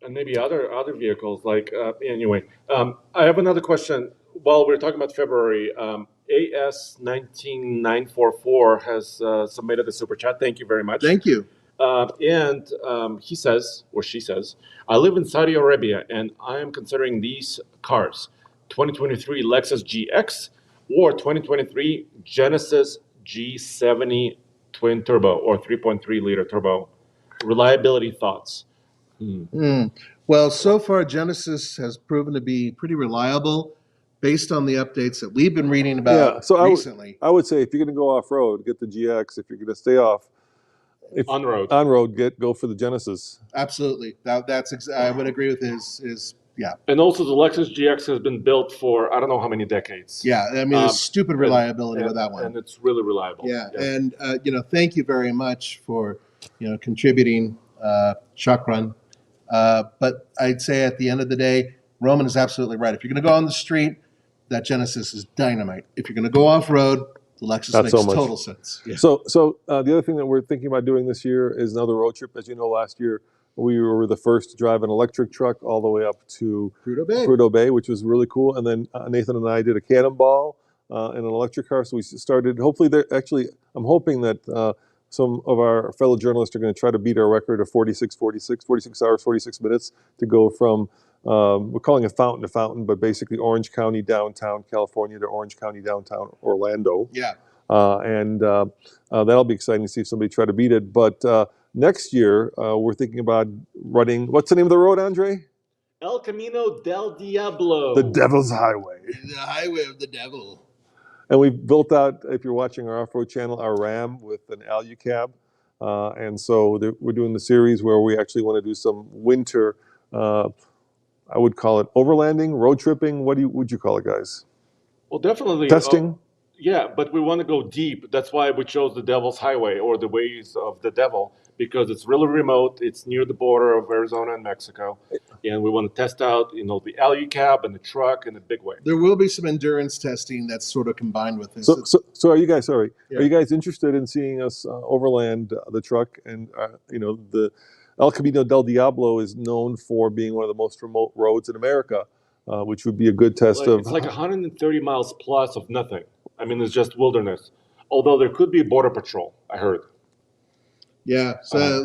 S3: And maybe other vehicles like anyway. I have another question. While we're talking about February, AS19944 has submitted a super chat. Thank you very much.
S2: Thank you.
S3: And he says, or she says, I live in Saudi Arabia and I am considering these cars: 2023 Lexus GX or 2023 Genesis G70 twin turbo or 3.3 liter turbo. Reliability thoughts.
S2: Well, so far Genesis has proven to be pretty reliable based on the updates that we've been reading about recently.
S1: I would say if you're going to go off road, get the GX. If you're going to stay off
S3: On road,
S1: go for the Genesis.
S2: Absolutely. I would agree with his yeah.
S3: And also the Lexus GX has been built for I don't know how many decades.
S2: Yeah, I mean, there's stupid reliability with that one.
S3: And it's really reliable.
S2: Yeah, and thank you very much for contributing, Shukran. But I'd say at the end of the day, Roman is absolutely right. If you're going to go on the street, that Genesis is dynamite. If you're going to go off road, the Lexus
S1: Not
S2: makes
S1: so much.
S2: total sense. Yeah.
S1: So the other thing that we're thinking about doing this year is another road trip. As you know, last year we were the first to drive an electric truck all the way up to
S2: Prudhoe Bay.
S1: which was really cool. And then Nathan and I did a cannonball in an electric car. So we started. Hopefully, I'm hoping that some of our fellow journalists are going to try to beat our record of 46 hours, 46 minutes to go from. We're calling it fountain to fountain, but basically Orange County downtown California to Orange County downtown Orlando.
S2: Yeah.
S1: And that'll be exciting to see if somebody try to beat it. But next year, we're thinking about running. What's the name of the road, Andre?
S3: El Camino del Diablo.
S1: The Devil's Highway.
S2: The highway of the devil.
S1: And we've built out, if you're watching our off-road channel, our Ram with an Alu cab. And so we're doing the series where we actually want to do some winter, I would call it overlanding, road tripping. What would you call it, guys?
S3: Well, definitely.
S1: Testing?
S3: Yeah, but we want to go deep. That's why we chose the Devil's Highway or the Ways of the Devil, because it's really remote. It's near the border of Arizona and Mexico. And we want to test out, the Alu cab and the truck in a big way.
S2: There will be some endurance testing that's sort of combined with this.
S1: So are you guys, sorry,
S2: Yeah.
S1: are you guys interested in seeing us overland the truck? And, the El Camino del Diablo is known for being one of the most remote roads in America, which would be a good test of...
S3: It's like 130 miles plus of nothing. I mean, it's just wilderness. Although there could be border patrol, I heard.
S2: Yeah,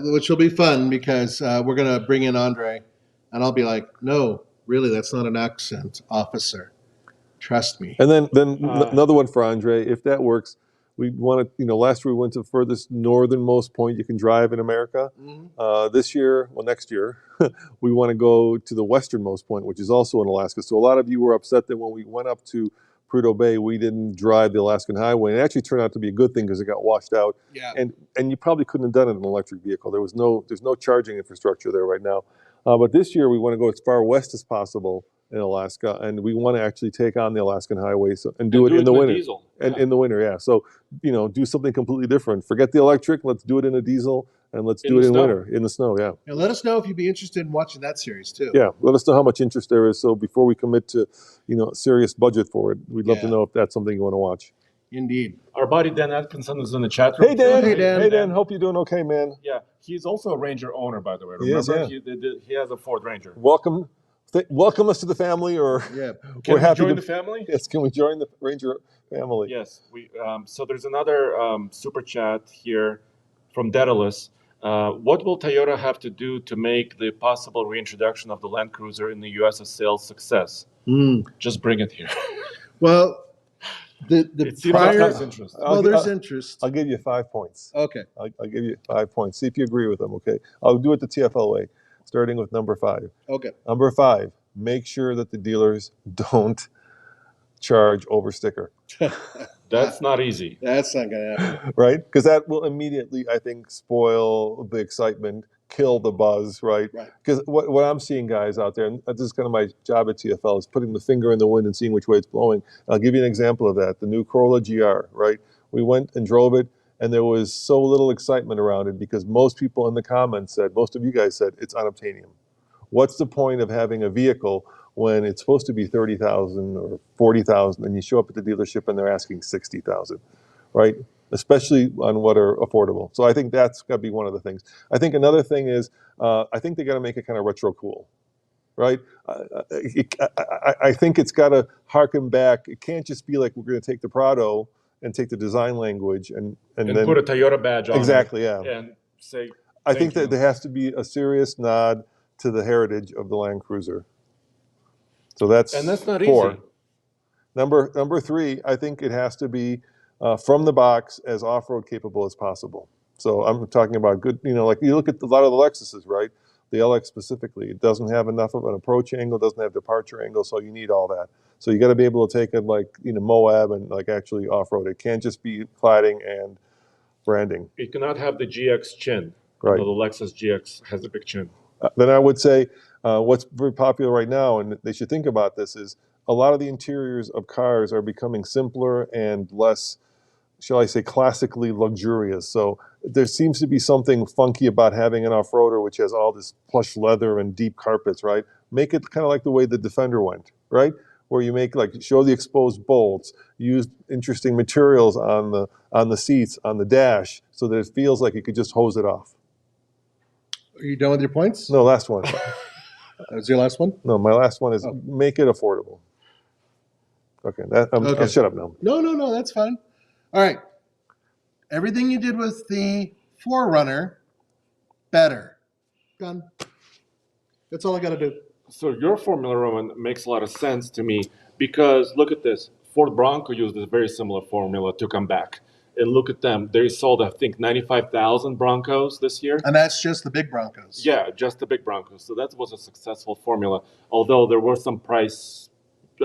S2: which will be fun because we're going to bring in Andre, and I'll be like, no, really, that's not an accent, officer. Trust me.
S1: And then another one for Andre, if that works, we want to, last year we went to the furthest northernmost point you can drive in America.
S2: Mm-hmm.
S1: Next year, we want to go to the westernmost point, which is also in Alaska. So a lot of you were upset that when we went up to Prudhoe Bay, we didn't drive the Alaskan Highway. And it actually turned out to be a good thing because it got washed out.
S2: Yeah.
S1: And you probably couldn't have done it in an electric vehicle. There's no charging infrastructure there right now. But this year we want to go as far west as possible in Alaska, and we want to actually take on the Alaskan Highway and do it in the winter.
S3: Diesel.
S1: And in the winter, yeah. So, do something completely different. Forget the electric. Let's do it in a diesel, and let's do it in winter, in the snow, yeah.
S2: And let us know if you'd be interested in watching that series, too.
S1: Yeah, let us know how much interest there is. So before we commit to, serious budget for it, we'd love to know if that's something you want to watch.
S2: Indeed.
S3: Our buddy Dan Atkinson is in the chat room.
S1: Hey, Dan.
S2: Hey, Dan.
S1: Hey, Dan. Hope you're doing okay, man.
S3: Yeah, he's also a Ranger owner, by the way.
S1: He is,
S3: Remember,
S1: yeah.
S3: he has a Ford Ranger.
S1: Welcome us to the family, or
S2: Yeah.
S3: Can we join the family?
S1: Yes, can we join the Ranger family?
S3: Yes. So there's another super chat here from Daedalus. What will Toyota have to do to make the possible reintroduction of the Land Cruiser in the U.S. a sales success? Just bring it here.
S2: Well, the
S3: It seems
S2: prior...
S3: like there's interest.
S2: there's interest.
S1: I'll give you 5 points.
S2: Okay.
S1: I'll give you 5 points. See if you agree with them, okay? I'll do it the TFL way. starting with number 5.
S2: Okay.
S1: Number 5, make sure that the dealers don't charge over sticker.
S3: That's not easy.
S2: That's not going to happen.
S1: Right? Because that will immediately, I think, spoil the excitement, kill the buzz, right?
S2: Right.
S1: Because what I'm seeing, guys, out there, and this is kind of my job at TFL, is putting the finger in the wind and seeing which way it's blowing. I'll give you an example of that. The new Corolla GR, right? We went and drove it, and there was so little excitement around it because most people in the comments said, most of you guys said, it's unobtainium. What's the point of having a vehicle when it's supposed to be 30,000 or 40,000 and you show up at the dealership and they're asking 60,000, right? Especially on what are affordable. So I think that's got to be one of the things. I think another thing is I think they got to make it kind of retro cool, right? I think it's got to harken back. It can't just be like we're going to take the Prado and take the design language and then
S3: put a Toyota badge on
S1: exactly,
S3: it.
S1: Yeah.
S3: And say,
S1: I think that there has to be a serious nod to the heritage of the Land Cruiser. So that's
S3: not
S1: 4.
S3: easy.
S1: Number 3, I think it has to be from the box as off-road capable as possible. So I'm talking about good, like you look at a lot of the Lexuses, right? The LX specifically, it doesn't have enough of an approach angle, doesn't have departure angle, so you need all that. So you got to be able to take it like Moab and like actually off-road. It can't just be cladding and branding.
S3: It cannot have the GX chin.
S1: Right.
S3: The Lexus GX has a big chin.
S1: Then I would say what's very popular right now, and they should think about this, is a lot of the interiors of cars are becoming simpler and less, shall I say, classically luxurious. So there seems to be something funky about having an off-roader which has all this plush leather and deep carpets, right? Make it kind of like the way the Defender went, right? Where you show the exposed bolts, use interesting materials on the seats, on the dash, so that it feels like you could just hose it off.
S2: Are you done with your points?
S1: No, last one.
S2: That was your last one?
S1: No, my last one is make it affordable. Okay, I'll shut up now.
S2: No, that's fine. All right. Everything you did with the 4Runner, better. Done. That's all I got to do.
S3: So your formula, Roman, makes a lot of sense to me because look at this. Ford Bronco used a very similar formula to come back. And look at them. They sold, I think, 95,000 Broncos this year.
S2: And that's just the big Broncos.
S3: Yeah, just the big Broncos. So that was a successful formula. Although there were some price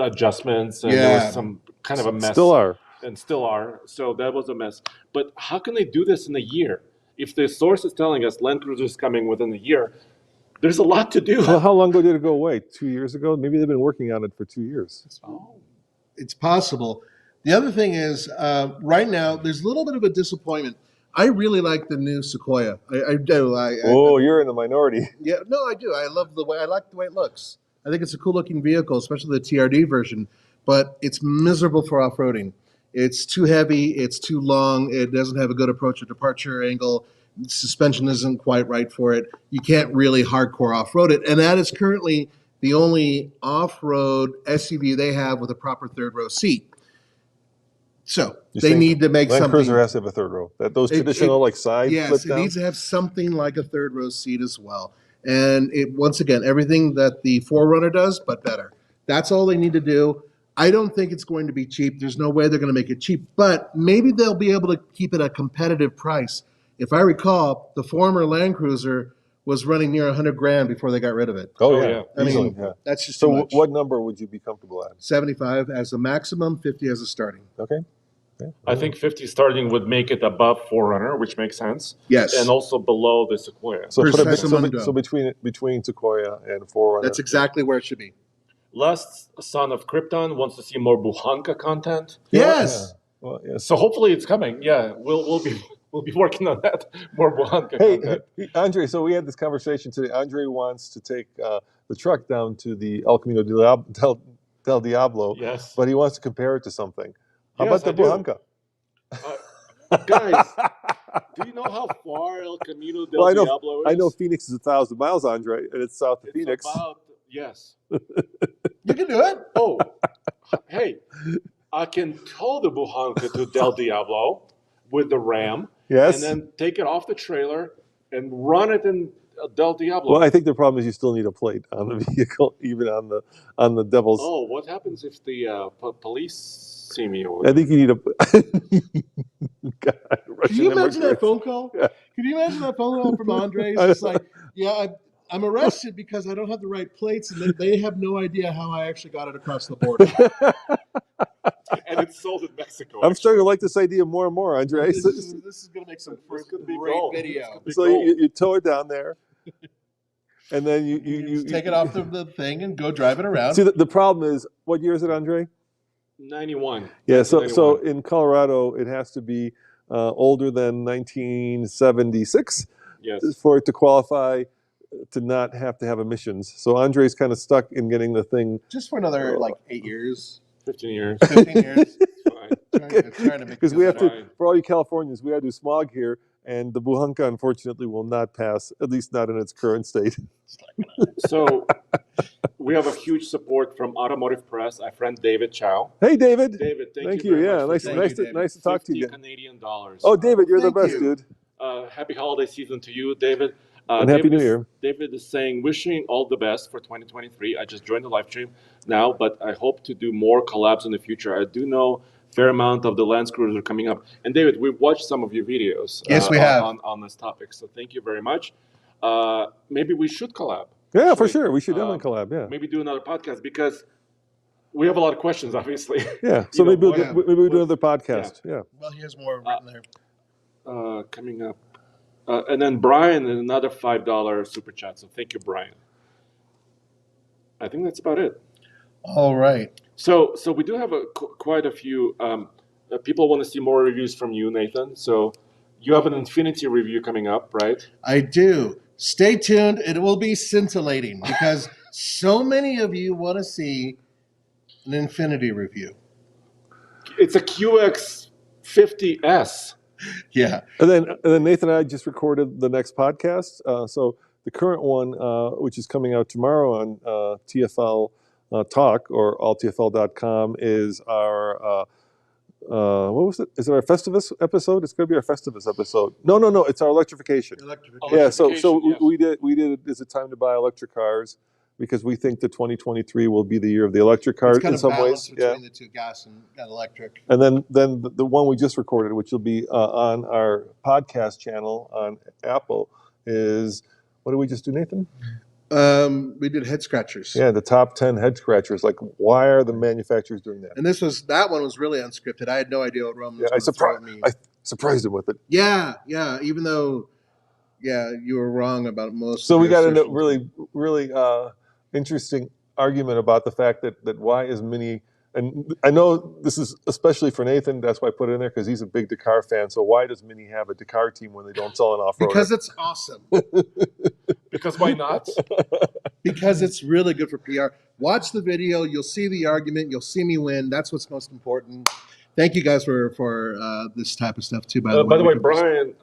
S3: adjustments and there was some kind of a mess.
S1: Still are.
S3: And still are. So that was a mess. But how can they do this in a year? If the source is telling us Land Cruiser is coming within a year, there's a lot to do.
S1: Well, how long ago did it go away? 2 years ago? Maybe they've been working on it for 2 years.
S3: Oh.
S2: It's possible. The other thing is, right now, there's a little bit of a disappointment. I really like the new Sequoia. I do.
S1: You're in the minority.
S2: Yeah, no, I do. I like the way it looks. I think it's a cool looking vehicle, especially the TRD version, but it's miserable for off-roading. It's too heavy. It's too long. It doesn't have a good approach or departure angle. Suspension isn't quite right for it. You can't really hardcore off-road it. And that is currently the only off-road SUV they have with a proper third row seat. So they need to make
S1: Land
S2: something.
S1: Cruiser has to have a third row. Those traditional side
S2: yes,
S1: flip down.
S2: It needs to have something like a third row seat as well. And once again, everything that the 4Runner does, but better. That's all they need to do. I don't think it's going to be cheap. There's no way they're going to make it cheap, but maybe they'll be able to keep it a competitive price. If I recall, the former Land Cruiser was running near $100,000 before they got rid of it.
S1: Oh yeah,
S2: I that's just too much.
S1: What number would you be comfortable at?
S2: 75 as a maximum, 50 as a starting.
S1: Okay.
S3: I think 50 starting would make it above 4Runner, which makes sense.
S2: Yes.
S3: And also below the Sequoia.
S1: So between Sequoia and 4Runner.
S2: That's exactly where it should be.
S3: Last son of Krypton wants to see more Buhanka content.
S2: Yes.
S1: Yeah. Well, yes.
S3: So hopefully it's coming. Yeah, we'll be working on that. More Buhanka content.
S1: Hey, Andre, so we had this conversation today. Andre wants to take the truck down to the El Camino del Diablo.
S3: Yes.
S1: But he wants to compare it to something. How
S3: Yes,
S1: about the Buhanka?
S3: Guys, do you know how far El Camino del Diablo is?
S1: I know Phoenix is 1,000 miles, Andre, and it's south of Phoenix.
S3: Yes.
S2: You can do it.
S3: Oh, hey, I can tow the Buhanka to Del Diablo with the Ram.
S1: Yes.
S3: And then take it off the trailer and run it in Del Diablo.
S1: Well, I think the problem is you still need a plate on the vehicle, even on the Devil's.
S3: Oh, what happens if the police see me?
S1: I think you need a. God,
S2: Can you imagine that phone call?
S1: Yeah.
S2: Can you imagine that phone call from Andre? It's just like, yeah, I'm arrested because I don't have the right plates, and they have no idea how I actually got it across the border.
S3: And it's sold in Mexico.
S1: I'm starting to
S3: actually.
S1: like this idea more and more, Andre.
S2: This is going to make some
S3: This
S2: first
S3: could be
S2: great
S3: gold.
S2: video.
S3: This could be
S1: So
S3: gold.
S1: you tow it down there, and then you
S2: Just take it off the thing and go drive it around.
S1: See, the problem is, what year is it, Andre?
S3: 91.
S1: Yeah,
S3: 1991.
S1: so in Colorado, it has to be older than 1976
S3: Yes.
S1: for it to qualify to not have to have emissions. So Andre's kind of stuck in getting the thing.
S2: Just for another like 8 years,
S3: 15 years.
S2: 15 years.
S3: It's fine.
S2: Trying to make
S1: Because we have to,
S3: fine.
S1: for all you Californians, we have to do smog here, and the Buhanka, unfortunately, will not pass, at least not in its current state.
S3: So we have a huge support from Automotive Press. Our friend David Chow.
S1: Hey, David.
S3: David,
S1: thank
S3: you
S1: you.
S3: very
S1: Yeah,
S3: much.
S1: nice to talk to you again.
S3: Canadian dollars.
S1: Oh, David, you're the
S2: Thank
S1: best,
S2: you.
S1: dude.
S3: Happy holiday season to you, David.
S1: And Happy
S3: David
S1: New
S3: is-
S1: Year.
S3: David is saying, wishing all the best for 2023. I just joined the live stream now, but I hope to do more collabs in the future. I do know a fair amount of the Land Cruisers are coming up. And David, we've watched some of your videos.
S2: Yes, we have.
S3: On this topic. So thank you very much. Maybe we should collab.
S1: Yeah, for
S3: Actually,
S1: sure. We should definitely collab, yeah.
S3: Maybe do another podcast because we have a lot of questions, obviously.
S1: Yeah, so
S3: You know,
S1: maybe we'll do another podcast. Yeah.
S2: Well, he has more written there.
S3: Coming up. And then Brian, another $5 super chat. So thank you, Brian. I think that's about it.
S2: All right.
S3: So we do have quite a few people want to see more reviews from you, Nathan. So you have an Infinity review coming up, right?
S2: I do. Stay tuned. It will be scintillating because so many of you want to see an Infinity review.
S1: It's a QX50S.
S2: Yeah.
S1: And then Nathan and I just recorded the next podcast. So the current one, which is coming out tomorrow on TFL Talk or alltfl.com, is our what was it? Is it our Festivus episode? It's going to be our Festivus episode. No. It's our electrification. Yeah. So
S3: Yes.
S1: we did. Is it time to buy electric cars? Because we think that 2023 will be the year of the electric car
S2: It's kind
S1: in
S2: of
S1: some
S2: balance
S1: ways.
S2: between the two, gas and electric.
S1: And then the one we just recorded, which will be on our podcast channel on Apple, is what did we just do, Nathan?
S2: We did head scratchers.
S1: Yeah, the top 10 head scratchers. Like, why are the manufacturers doing that?
S2: And that one was really unscripted. I had no idea what Roman was
S1: Yeah,
S2: going to throw at me.
S1: I surprised him with it.
S2: Yeah. Even though, you were wrong about most.
S1: So
S2: of
S1: we
S2: your
S1: got into
S2: assertions.
S1: really interesting argument about the fact that why is Mini, and I know this is especially for Nathan, that's why I put it in there, because he's a big Dakar fan. So why does Mini have a Dakar team when they don't sell an off-roader?
S2: Because it's awesome.
S3: Because why not?
S2: Because it's really good for PR. Watch the video. You'll see the argument. You'll see me win. That's what's most important. Thank you guys for this type of stuff too. By the way,
S3: Brian,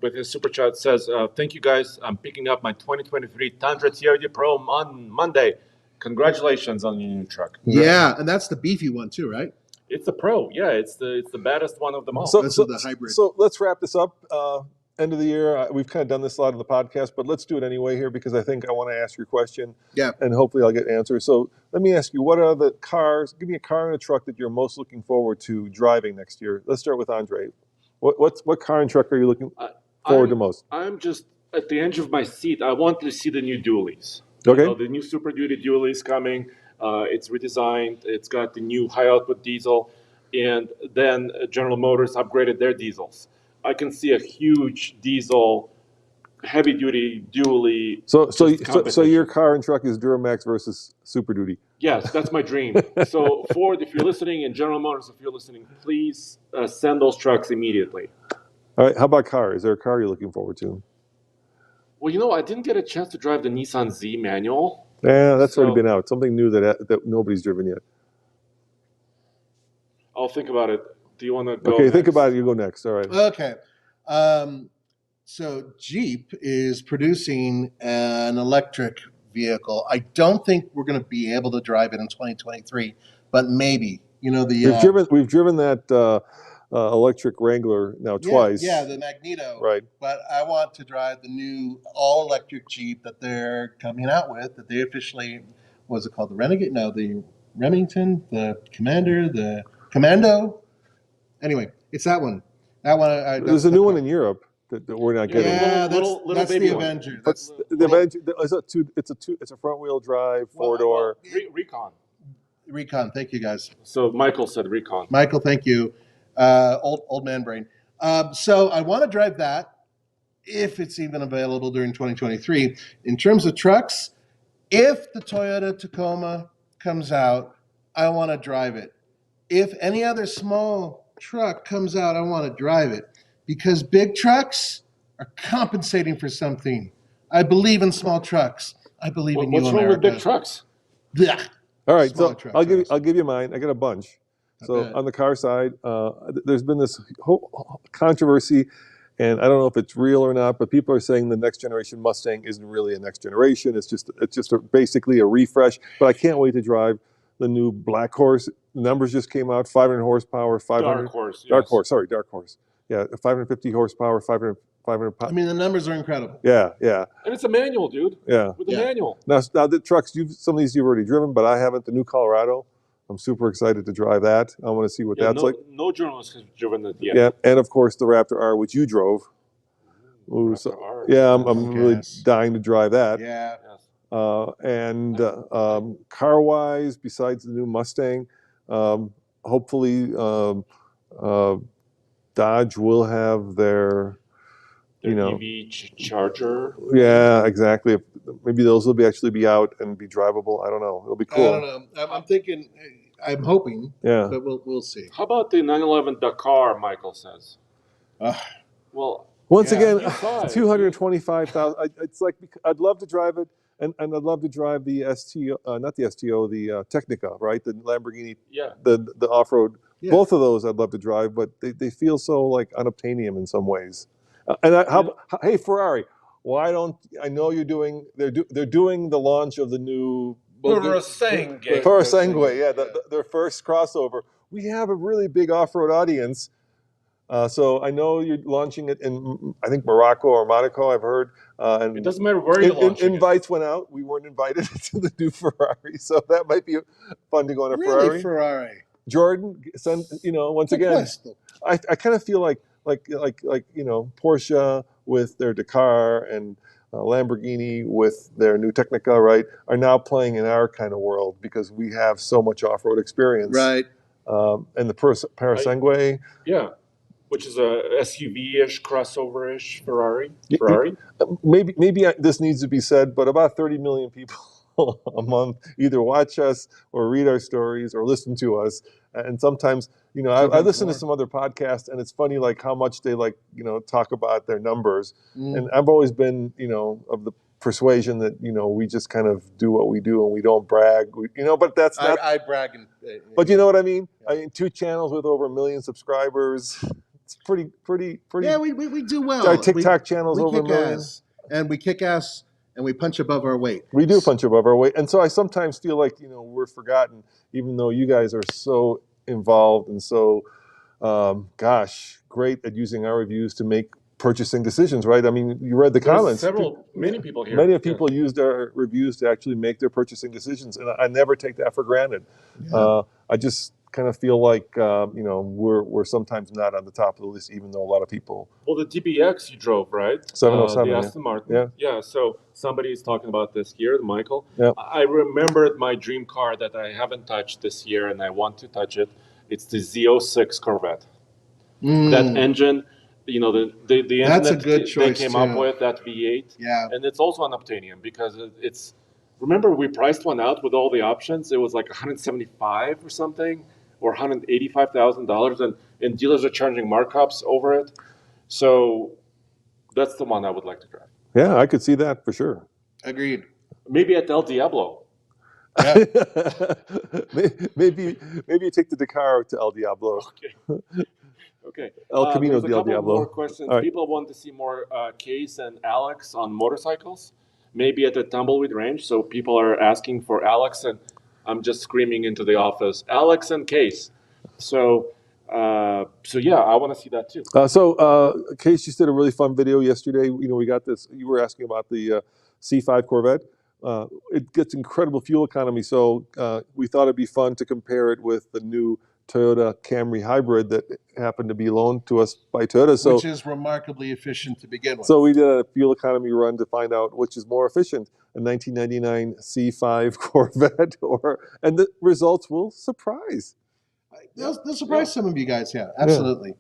S3: with his super chat says, "Thank you guys. I'm picking up my 2023 Tundra TRD Pro on Monday. Congratulations on your new truck."
S2: Yeah, and that's the beefy one too, right?
S3: It's the Pro. Yeah, it's the baddest one of them all.
S2: That's the hybrid.
S1: So let's wrap this up. End of the year. We've kind of done this a lot in the podcast, but let's do it anyway here because I think I want to ask your question.
S2: Yeah.
S1: And hopefully I'll get an answer. So let me ask you, what are the cars? Give me a car and a truck that you're most looking forward to driving next year. Let's start with Andre. What car and truck are you looking forward to most?
S3: I'm just at the edge of my seat. I want to see the new dualies.
S1: Okay.
S3: You know, the new Super Duty dualies coming. It's redesigned. It's got the new high output diesel, and then General Motors upgraded their diesels. I can see a huge diesel, heavy duty dually.
S1: So your car and truck is Duramax versus Super Duty.
S3: Yes, that's my dream. So Ford, if you're listening, and General Motors, if you're listening, please send those trucks immediately.
S1: All right. How about car? Is there a car you're looking forward to?
S3: Well, I didn't get a chance to drive the Nissan Z manual.
S1: Yeah, that's already been out. Something new that nobody's driven yet.
S3: I'll think about it. Do you want to go?
S1: Okay,
S3: next?
S1: think about it. You go next. All right.
S2: Okay. So Jeep is producing an electric vehicle. I don't think we're going to be able to drive it in 2023, but maybe.
S1: We've driven that electric Wrangler now twice.
S2: Yeah, the Magneto.
S1: Right.
S2: But I want to drive the new all-electric Jeep that they're coming out with. That they officially, was it called the Renegade? No, the Remington, the Commander, the Commando. Anyway, it's that one. That one.
S1: There's a new one in Europe that we're not
S3: Yeah,
S1: getting.
S2: Yeah,
S3: little
S2: that's
S3: baby
S2: the
S3: one.
S2: Avenger.
S1: But
S2: That's
S1: the
S2: little
S1: Avenger, it's a front wheel drive, four door.
S3: Recon.
S2: Recon. Thank you, guys.
S3: So Michael said Recon.
S2: Michael, thank you. Old man brain. So I want to drive that if it's even available during 2023. In terms of trucks, if the Toyota Tacoma comes out, I want to drive it. If any other small truck comes out, I want to drive it because big trucks are compensating for something. I believe in small trucks. I believe in you,
S3: What's wrong with
S2: America.
S3: big trucks?
S2: Blech.
S1: All right,
S2: Smaller
S1: so
S2: trucks
S1: I'll give
S2: are
S1: you
S2: awesome.
S1: I'll give you mine. I got a bunch. So
S2: bet.
S1: on the car side, there's been this whole controversy, and I don't know if it's real or not, but people are saying the next generation Mustang isn't really a next generation. It's just basically a refresh. But I can't wait to drive the new Black Horse. The numbers just came out: 500 horsepower, 500
S3: Dark Horse.
S1: Dark
S3: Yes.
S1: Horse. Sorry, Dark Horse. Yeah, 550 horsepower, 500
S2: I
S1: pounds.
S2: mean, the numbers are incredible.
S1: Yeah, yeah,
S3: And it's a manual, dude.
S1: yeah.
S3: With the
S2: Yeah.
S3: manual.
S1: Now the trucks, some of these you've already driven, but I haven't. The new Colorado, I'm super excited to drive that. I want to see what
S3: Yeah,
S1: that's like.
S3: no journalist has driven it yet.
S1: Yeah, and of course the Raptor R, which you drove. Ooh,
S3: Raptor
S1: so,
S3: R.
S1: yeah, I'm really
S2: Gas.
S1: dying to drive that.
S2: Yeah.
S3: Yes.
S1: And car-wise, besides the new Mustang, hopefully uh, Dodge will have their,
S3: Their EV charger.
S1: yeah, exactly. Maybe those will actually be out and be drivable. I don't know. It'll be
S2: I
S1: cool.
S2: don't know. I'm thinking. I'm hoping,
S1: Yeah.
S2: but we'll see.
S3: How about the 911 Dakar? Michael says.
S2: Uh,
S3: Well,
S1: Once
S2: Yeah.
S1: again,
S3: You saw it.
S1: 225,000. It's like I'd love to drive it, and I'd love to drive the STO, not the STO, the Technica, right? The Lamborghini,
S3: yeah.
S1: the off-road.
S2: Yeah.
S1: Both of those I'd love to drive, but they feel so like unobtainium in some ways. Hey Ferrari, why don't I know you're doing? They're doing the launch of the new
S3: Purosangue.
S1: Purosangue, yeah, their first crossover. We have a really big off-road audience. So I know you're launching it in, I think, Morocco or Monaco, I've heard. And
S3: It doesn't matter where you're launching
S1: invites went out. We weren't invited to the new Ferrari. So that might be fun to go on a
S2: really,
S1: Ferrari.
S2: Ferrari.
S1: Jordan, once again, I kind of feel like Porsche with their Dakar and Lamborghini with their new Technica, right, are now playing in our kind of world because we have so much off-road experience.
S2: Right.
S1: And the Purosangue.
S3: Yeah. Which is a SUV-ish, crossover-ish Ferrari.
S1: Maybe this needs to be said, but about 30 million people a month either watch us or read our stories or listen to us. And sometimes, I listen to some other podcasts, and it's funny like how much they talk about their numbers. And I've always been, of the persuasion that we just kind of do what we do and we don't brag. But that's not.
S2: I brag.
S1: But you know what I mean?
S2: Yeah.
S1: I mean, 2 channels with over 1 million subscribers. It's pretty.
S2: Yeah, we do well.
S1: Our TikTok channel's
S2: we
S1: over 1
S2: kick
S1: million.
S2: ass, and we kick ass, and we punch above our weight.
S1: We do punch above our weight, and so I sometimes feel like we're forgotten, even though you guys are so involved and so, great at using our reviews to make purchasing decisions. Right? I mean, you read the comments.
S3: Many people here.
S1: Many people used our reviews to actually make their purchasing decisions, and I never take that for granted.
S2: Yeah.
S1: I just kind of feel like we're sometimes not on the top of the list, even though a lot of people.
S3: Well, the DBX you drove, right?
S1: 707.
S3: The Aston Martin.
S1: Yeah.
S3: Yeah. So somebody's talking about this here, Michael.
S1: Yeah.
S3: I remembered my dream car that I haven't touched this year, and I want to touch it. It's the Z06 Corvette. That engine, the engine
S2: That's a
S3: that
S2: good choice,
S3: they came up
S2: too.
S3: with, that V8.
S2: Yeah.
S3: And it's also an Obtanium because it's. Remember, we priced one out with all the options. It was like $175 or something, or $185,000, and dealers are charging markups over it. So that's the one I would like to drive.
S1: Yeah, I could see that for sure.
S2: Agreed.
S3: Maybe at El Diablo.
S2: Yeah.
S1: maybe you take the Dakar to El Diablo.
S3: Okay.
S1: El Camino
S3: There's a
S1: del
S3: couple
S1: Diablo.
S3: more questions.
S1: All right.
S3: People want to see more Case and Alex on motorcycles, maybe at the Tumbleweed Range. So people are asking for Alex, and I'm just screaming into the office, Alex and Case. So yeah, I want to see that too.
S1: Case just did a really fun video yesterday. We got this. You were asking about the C5 Corvette. It gets incredible fuel economy, so we thought it'd be fun to compare it with the new Toyota Camry hybrid that happened to be loaned to us by Toyota. So,
S2: which is remarkably efficient to begin with.
S1: so we did a fuel economy run to find out which is more efficient, a 1999 C5 Corvette, and the results will surprise.
S2: They'll surprise some of you guys, yeah, absolutely.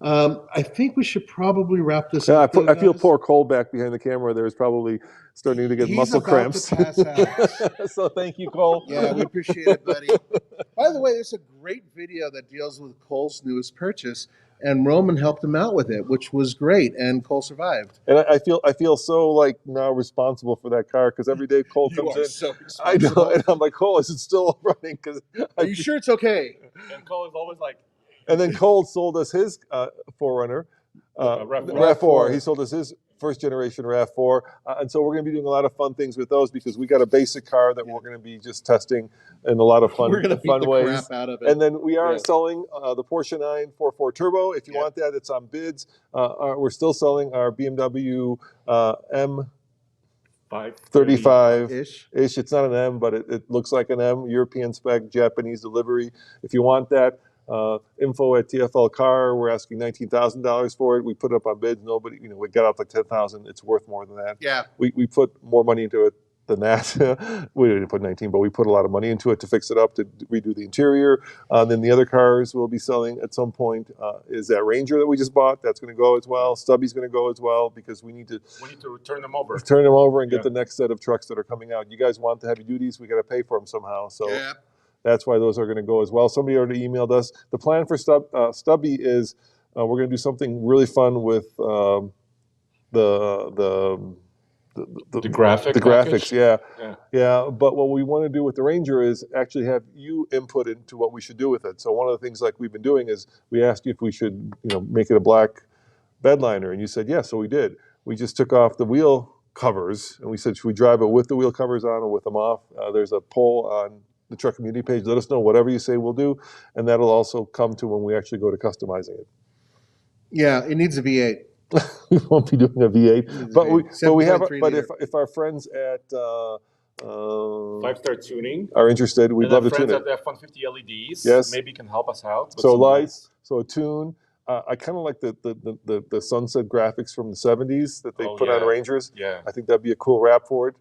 S2: I think we should probably wrap this up.
S1: I feel poor Cole back behind the camera there is probably starting to get muscle cramps.
S2: To pass out.
S1: So thank you, Cole.
S2: Yeah, we appreciate it, buddy. By the way, there's a great video that deals with Cole's newest purchase, and Roman helped him out with it, which was great, and Cole survived.
S1: And I feel so like now responsible for that car because every day Cole comes in.
S2: So
S1: I know, and I'm like, Cole, is it still running?
S2: Are you sure it's okay?
S3: And Cole is always like.
S1: And then Cole sold us his 4Runner, RAV4. He sold us his first generation RAV4, and so we're going to be doing a lot of fun things with those because we got a basic car that we're going to be just testing in a lot of fun,
S2: we're going to beat the
S1: ways.
S2: Crap out of it.
S1: And then we are selling the Porsche 944 Turbo. If you want that, it's on bids. We're still selling our BMW M. 535-ish. It's not an M, but it looks like an M. European spec, Japanese delivery. If you want that, info at TFL Car. We're asking $19,000 for it. We put it up on bids. Nobody, we got up like $10,000. It's worth more than that.
S2: Yeah.
S1: We put more money into it than that. We didn't put 19, but we put a lot of money into it to fix it up, to redo the interior. Then the other cars we'll be selling at some point is that Ranger that we just bought. That's going to go as well. Stubby's going to go as well because we need to
S3: turn them over.
S1: Turn them over and get the next set of trucks that are coming out. You guys want the heavy duties? We got to pay for them somehow. So. Yeah. That's why those are going to go as well. Somebody already emailed us. The plan for Stubby is we're going to do something really fun with the graphics. Yeah. But what we want to do with the Ranger is actually have you input into what we should do with it. So one of the things like we've been doing is we asked you if we should make it a black bed liner, and you said yes. So we did. We just took off the wheel covers, and we said should we drive it with the wheel covers on or with them off? There's a poll on the truck community page. Let us know whatever you say we'll do, and that'll also come to when we actually go to customizing it.
S2: Yeah, it needs a V8.
S1: We won't be doing a V8, but we have. But if our friends at
S3: 5-Star Tuning
S1: are interested, we'd love to tune it.
S3: Friends at F-150 LEDs,
S1: yes,
S3: maybe can help us out.
S1: So lights, so a tune. I kind of like the sunset graphics from the 70s that they put on Rangers.
S3: Yeah,
S1: I think that'd be a cool wrap for it.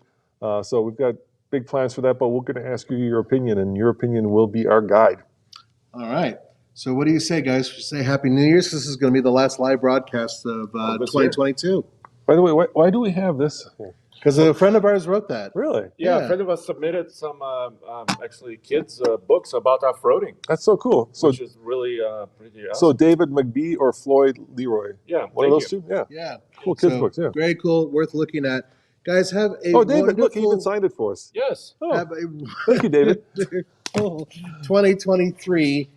S1: So we've got big plans for that, but we're going to ask you your opinion, and your opinion will be our guide.
S2: All right. So what do you say, guys? Say Happy New Year's. This is going to be the last live broadcast of 2022.
S1: By the way, why do we have this?
S2: Because a friend of ours wrote that.
S1: Really?
S3: Yeah, a friend of us submitted some actually kids' books about off-roading.
S1: That's so cool.
S3: Which is really pretty awesome.
S1: So David McBee or Floyd Leroy?
S3: Yeah.
S1: One of those two? Yeah.
S2: Yeah.
S1: Cool kids' books, yeah.
S2: Very cool, worth looking at. Guys, have a
S1: David, look, he even signed it for us.
S3: Yes.
S1: Oh, thank you, David.
S2: 2023.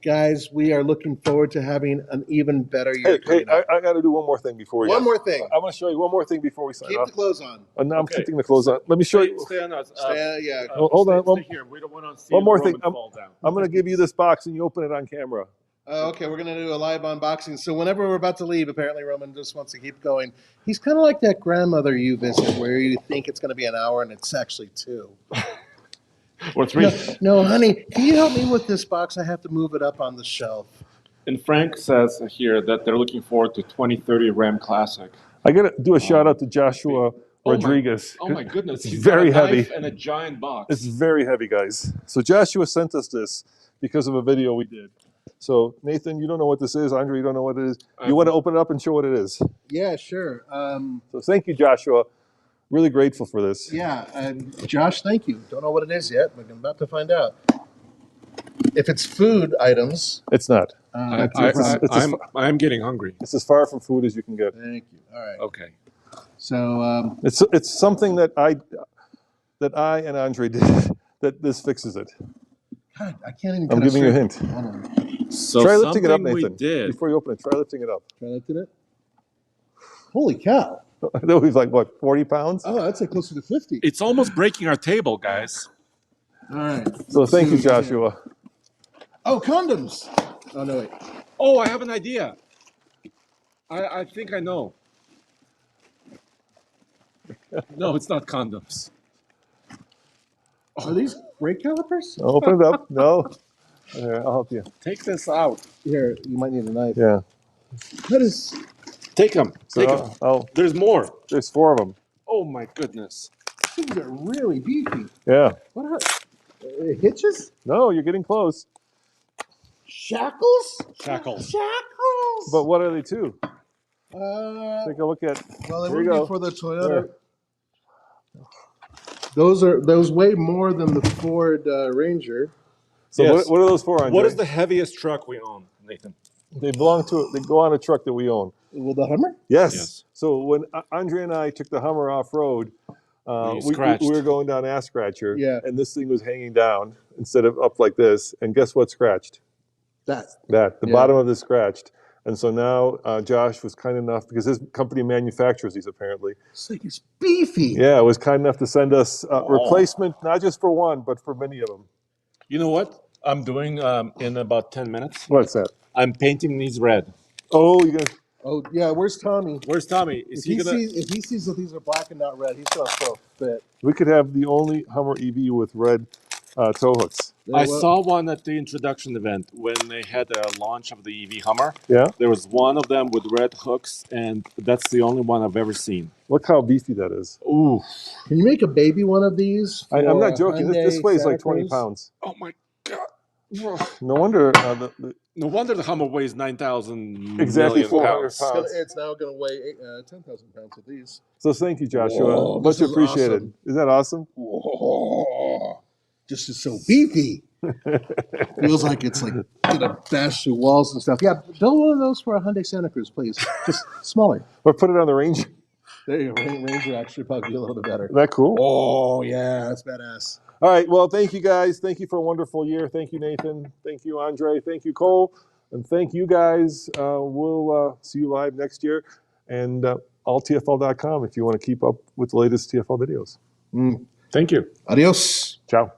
S2: Guys, we are looking forward to having an even better year.
S1: Hey, I got to do one more thing before we
S2: One more thing.
S1: I want to show you one more thing before we sign off.
S2: Keep the clothes on.
S1: No, I'm keeping the clothes on. Let me show you.
S3: Stay on us.
S1: Hold on.
S3: Stay here. We don't want to see
S1: one more thing.
S3: fall down.
S1: I'm going to give you this box and you open it on camera.
S2: Okay, we're going to do a live unboxing. So whenever we're about to leave, apparently Roman just wants to keep going. He's kind of like that grandmother you visit where you think it's going to be an hour and it's actually 2.
S3: Or 3.
S2: No, honey, can you help me with this box? I have to move it up on the shelf.
S3: And Frank says here that they're looking forward to 2030 Ram Classic.
S1: I got to do a shout out to Joshua Rodriguez.
S3: Oh my goodness.
S1: It's very heavy.
S3: And a giant box.
S1: It's very heavy, guys. So Joshua sent us this because of a video we did. So, Nathan, you don't know what this is. Andre, you don't know what it is. You want to open it up and show what it is?
S2: Yeah, sure.
S1: So thank you, Joshua. Really grateful for this.
S2: Yeah, Josh, thank you. Don't know what it is yet, but I'm about to find out. If it's food items.
S1: It's not.
S3: I'm getting hungry.
S1: It's as far from food as you can get.
S2: Thank you. All right.
S3: Okay.
S2: So
S1: it's something that I and Andre did that this fixes it.
S2: God, I can't even.
S1: I'm giving you a hint.
S3: So
S1: try lifting it up, Nathan. Before you open it, try lifting it up.
S2: Try lifting it. Holy cow!
S1: I know he's like what, 40 pounds?
S2: Oh, I'd say closer to 50.
S3: It's almost breaking our table, guys.
S2: All right.
S1: So thank you, Joshua.
S2: Oh, condoms. Oh no, wait.
S3: Oh, I have an idea. I think I know. No, it's not condoms.
S2: Are these brake calipers?
S1: Open it up. No. Here, I'll help you.
S3: Take this out.
S2: Here, you might need a knife.
S1: Yeah.
S2: That is.
S3: Take them.
S1: So
S3: Take them. There's more.
S1: there's 4 of them.
S3: Oh my goodness.
S2: Things are really beefy.
S1: Yeah.
S2: What are hitches?
S1: No, you're getting close.
S2: Shackles?
S3: Shackles.
S2: Shackles.
S1: But what are they to?
S2: Take
S1: Take a look at.
S2: well, they
S1: Here you
S2: would
S1: go.
S2: be for the Toyota. Those weigh more than the Ford Ranger.
S1: So
S3: Yes.
S1: what are those for, Andre?
S3: What is the heaviest truck we own, Nathan?
S1: They belong to. They go on a truck that we own.
S2: Well, the Hummer.
S1: Yes. So when Andre and I took the Hummer off road, we were going down Ass Scratcher,
S2: Yeah.
S1: and this thing was hanging down instead of up like this. And guess what scratched?
S2: That.
S1: The
S2: Yeah.
S1: bottom of this scratched. And so now Josh was kind enough, because his company manufactures these apparently.
S2: It's like it's beefy.
S1: Yeah, was kind enough to send us replacement, not just for one, but for many of them.
S3: You know what I'm doing in about 10 minutes?
S1: What's that?
S3: I'm painting these red.
S1: Oh, you're gonna.
S2: Oh yeah, where's Tommy?
S3: Where's Tommy?
S2: If he sees that these are black and not red, he's gonna throw a fit.
S1: We could have the only Hummer EV with red tow hooks.
S3: I saw one at the introduction event when they had a launch of the EV Hummer.
S1: Yeah.
S3: There was one of them with red hooks, and that's the only one I've ever seen.
S1: Look how beefy that is.
S3: Ooh.
S2: Can you make a baby one of these?
S1: I'm not joking. This weighs
S2: Santa
S1: like 20
S2: Cruz?
S3: Oh
S1: pounds.
S3: my God.
S1: No wonder
S3: No wonder the Hummer weighs 9,000
S1: Exactly
S3: million
S1: 400
S3: pounds.
S1: pounds.
S2: It's now going to weigh 10,000 pounds with these.
S1: So thank you, Joshua.
S2: Whoa,
S1: Much
S2: this is
S1: appreciated.
S2: awesome.
S1: Isn't that awesome?
S2: Whoa. This is so beefy. Feels like it's like gonna bash through walls and stuff. Yeah, build one of those for a Hyundai Santa Cruz, please. Just smaller.
S1: Or put it on the Ranger.
S2: There you go. Ranger actually probably be a little bit better.
S1: Isn't that cool?
S2: Oh yeah, that's badass.
S1: All right. Well, thank you guys. Thank you for a wonderful year. Thank you, Nathan. Thank you, Andre. Thank you, Cole. And thank you guys. We'll see you live next year. And alltfl.com if you want to keep up with the latest TFL videos.
S3: Thank you.
S2: Adios.
S1: Ciao.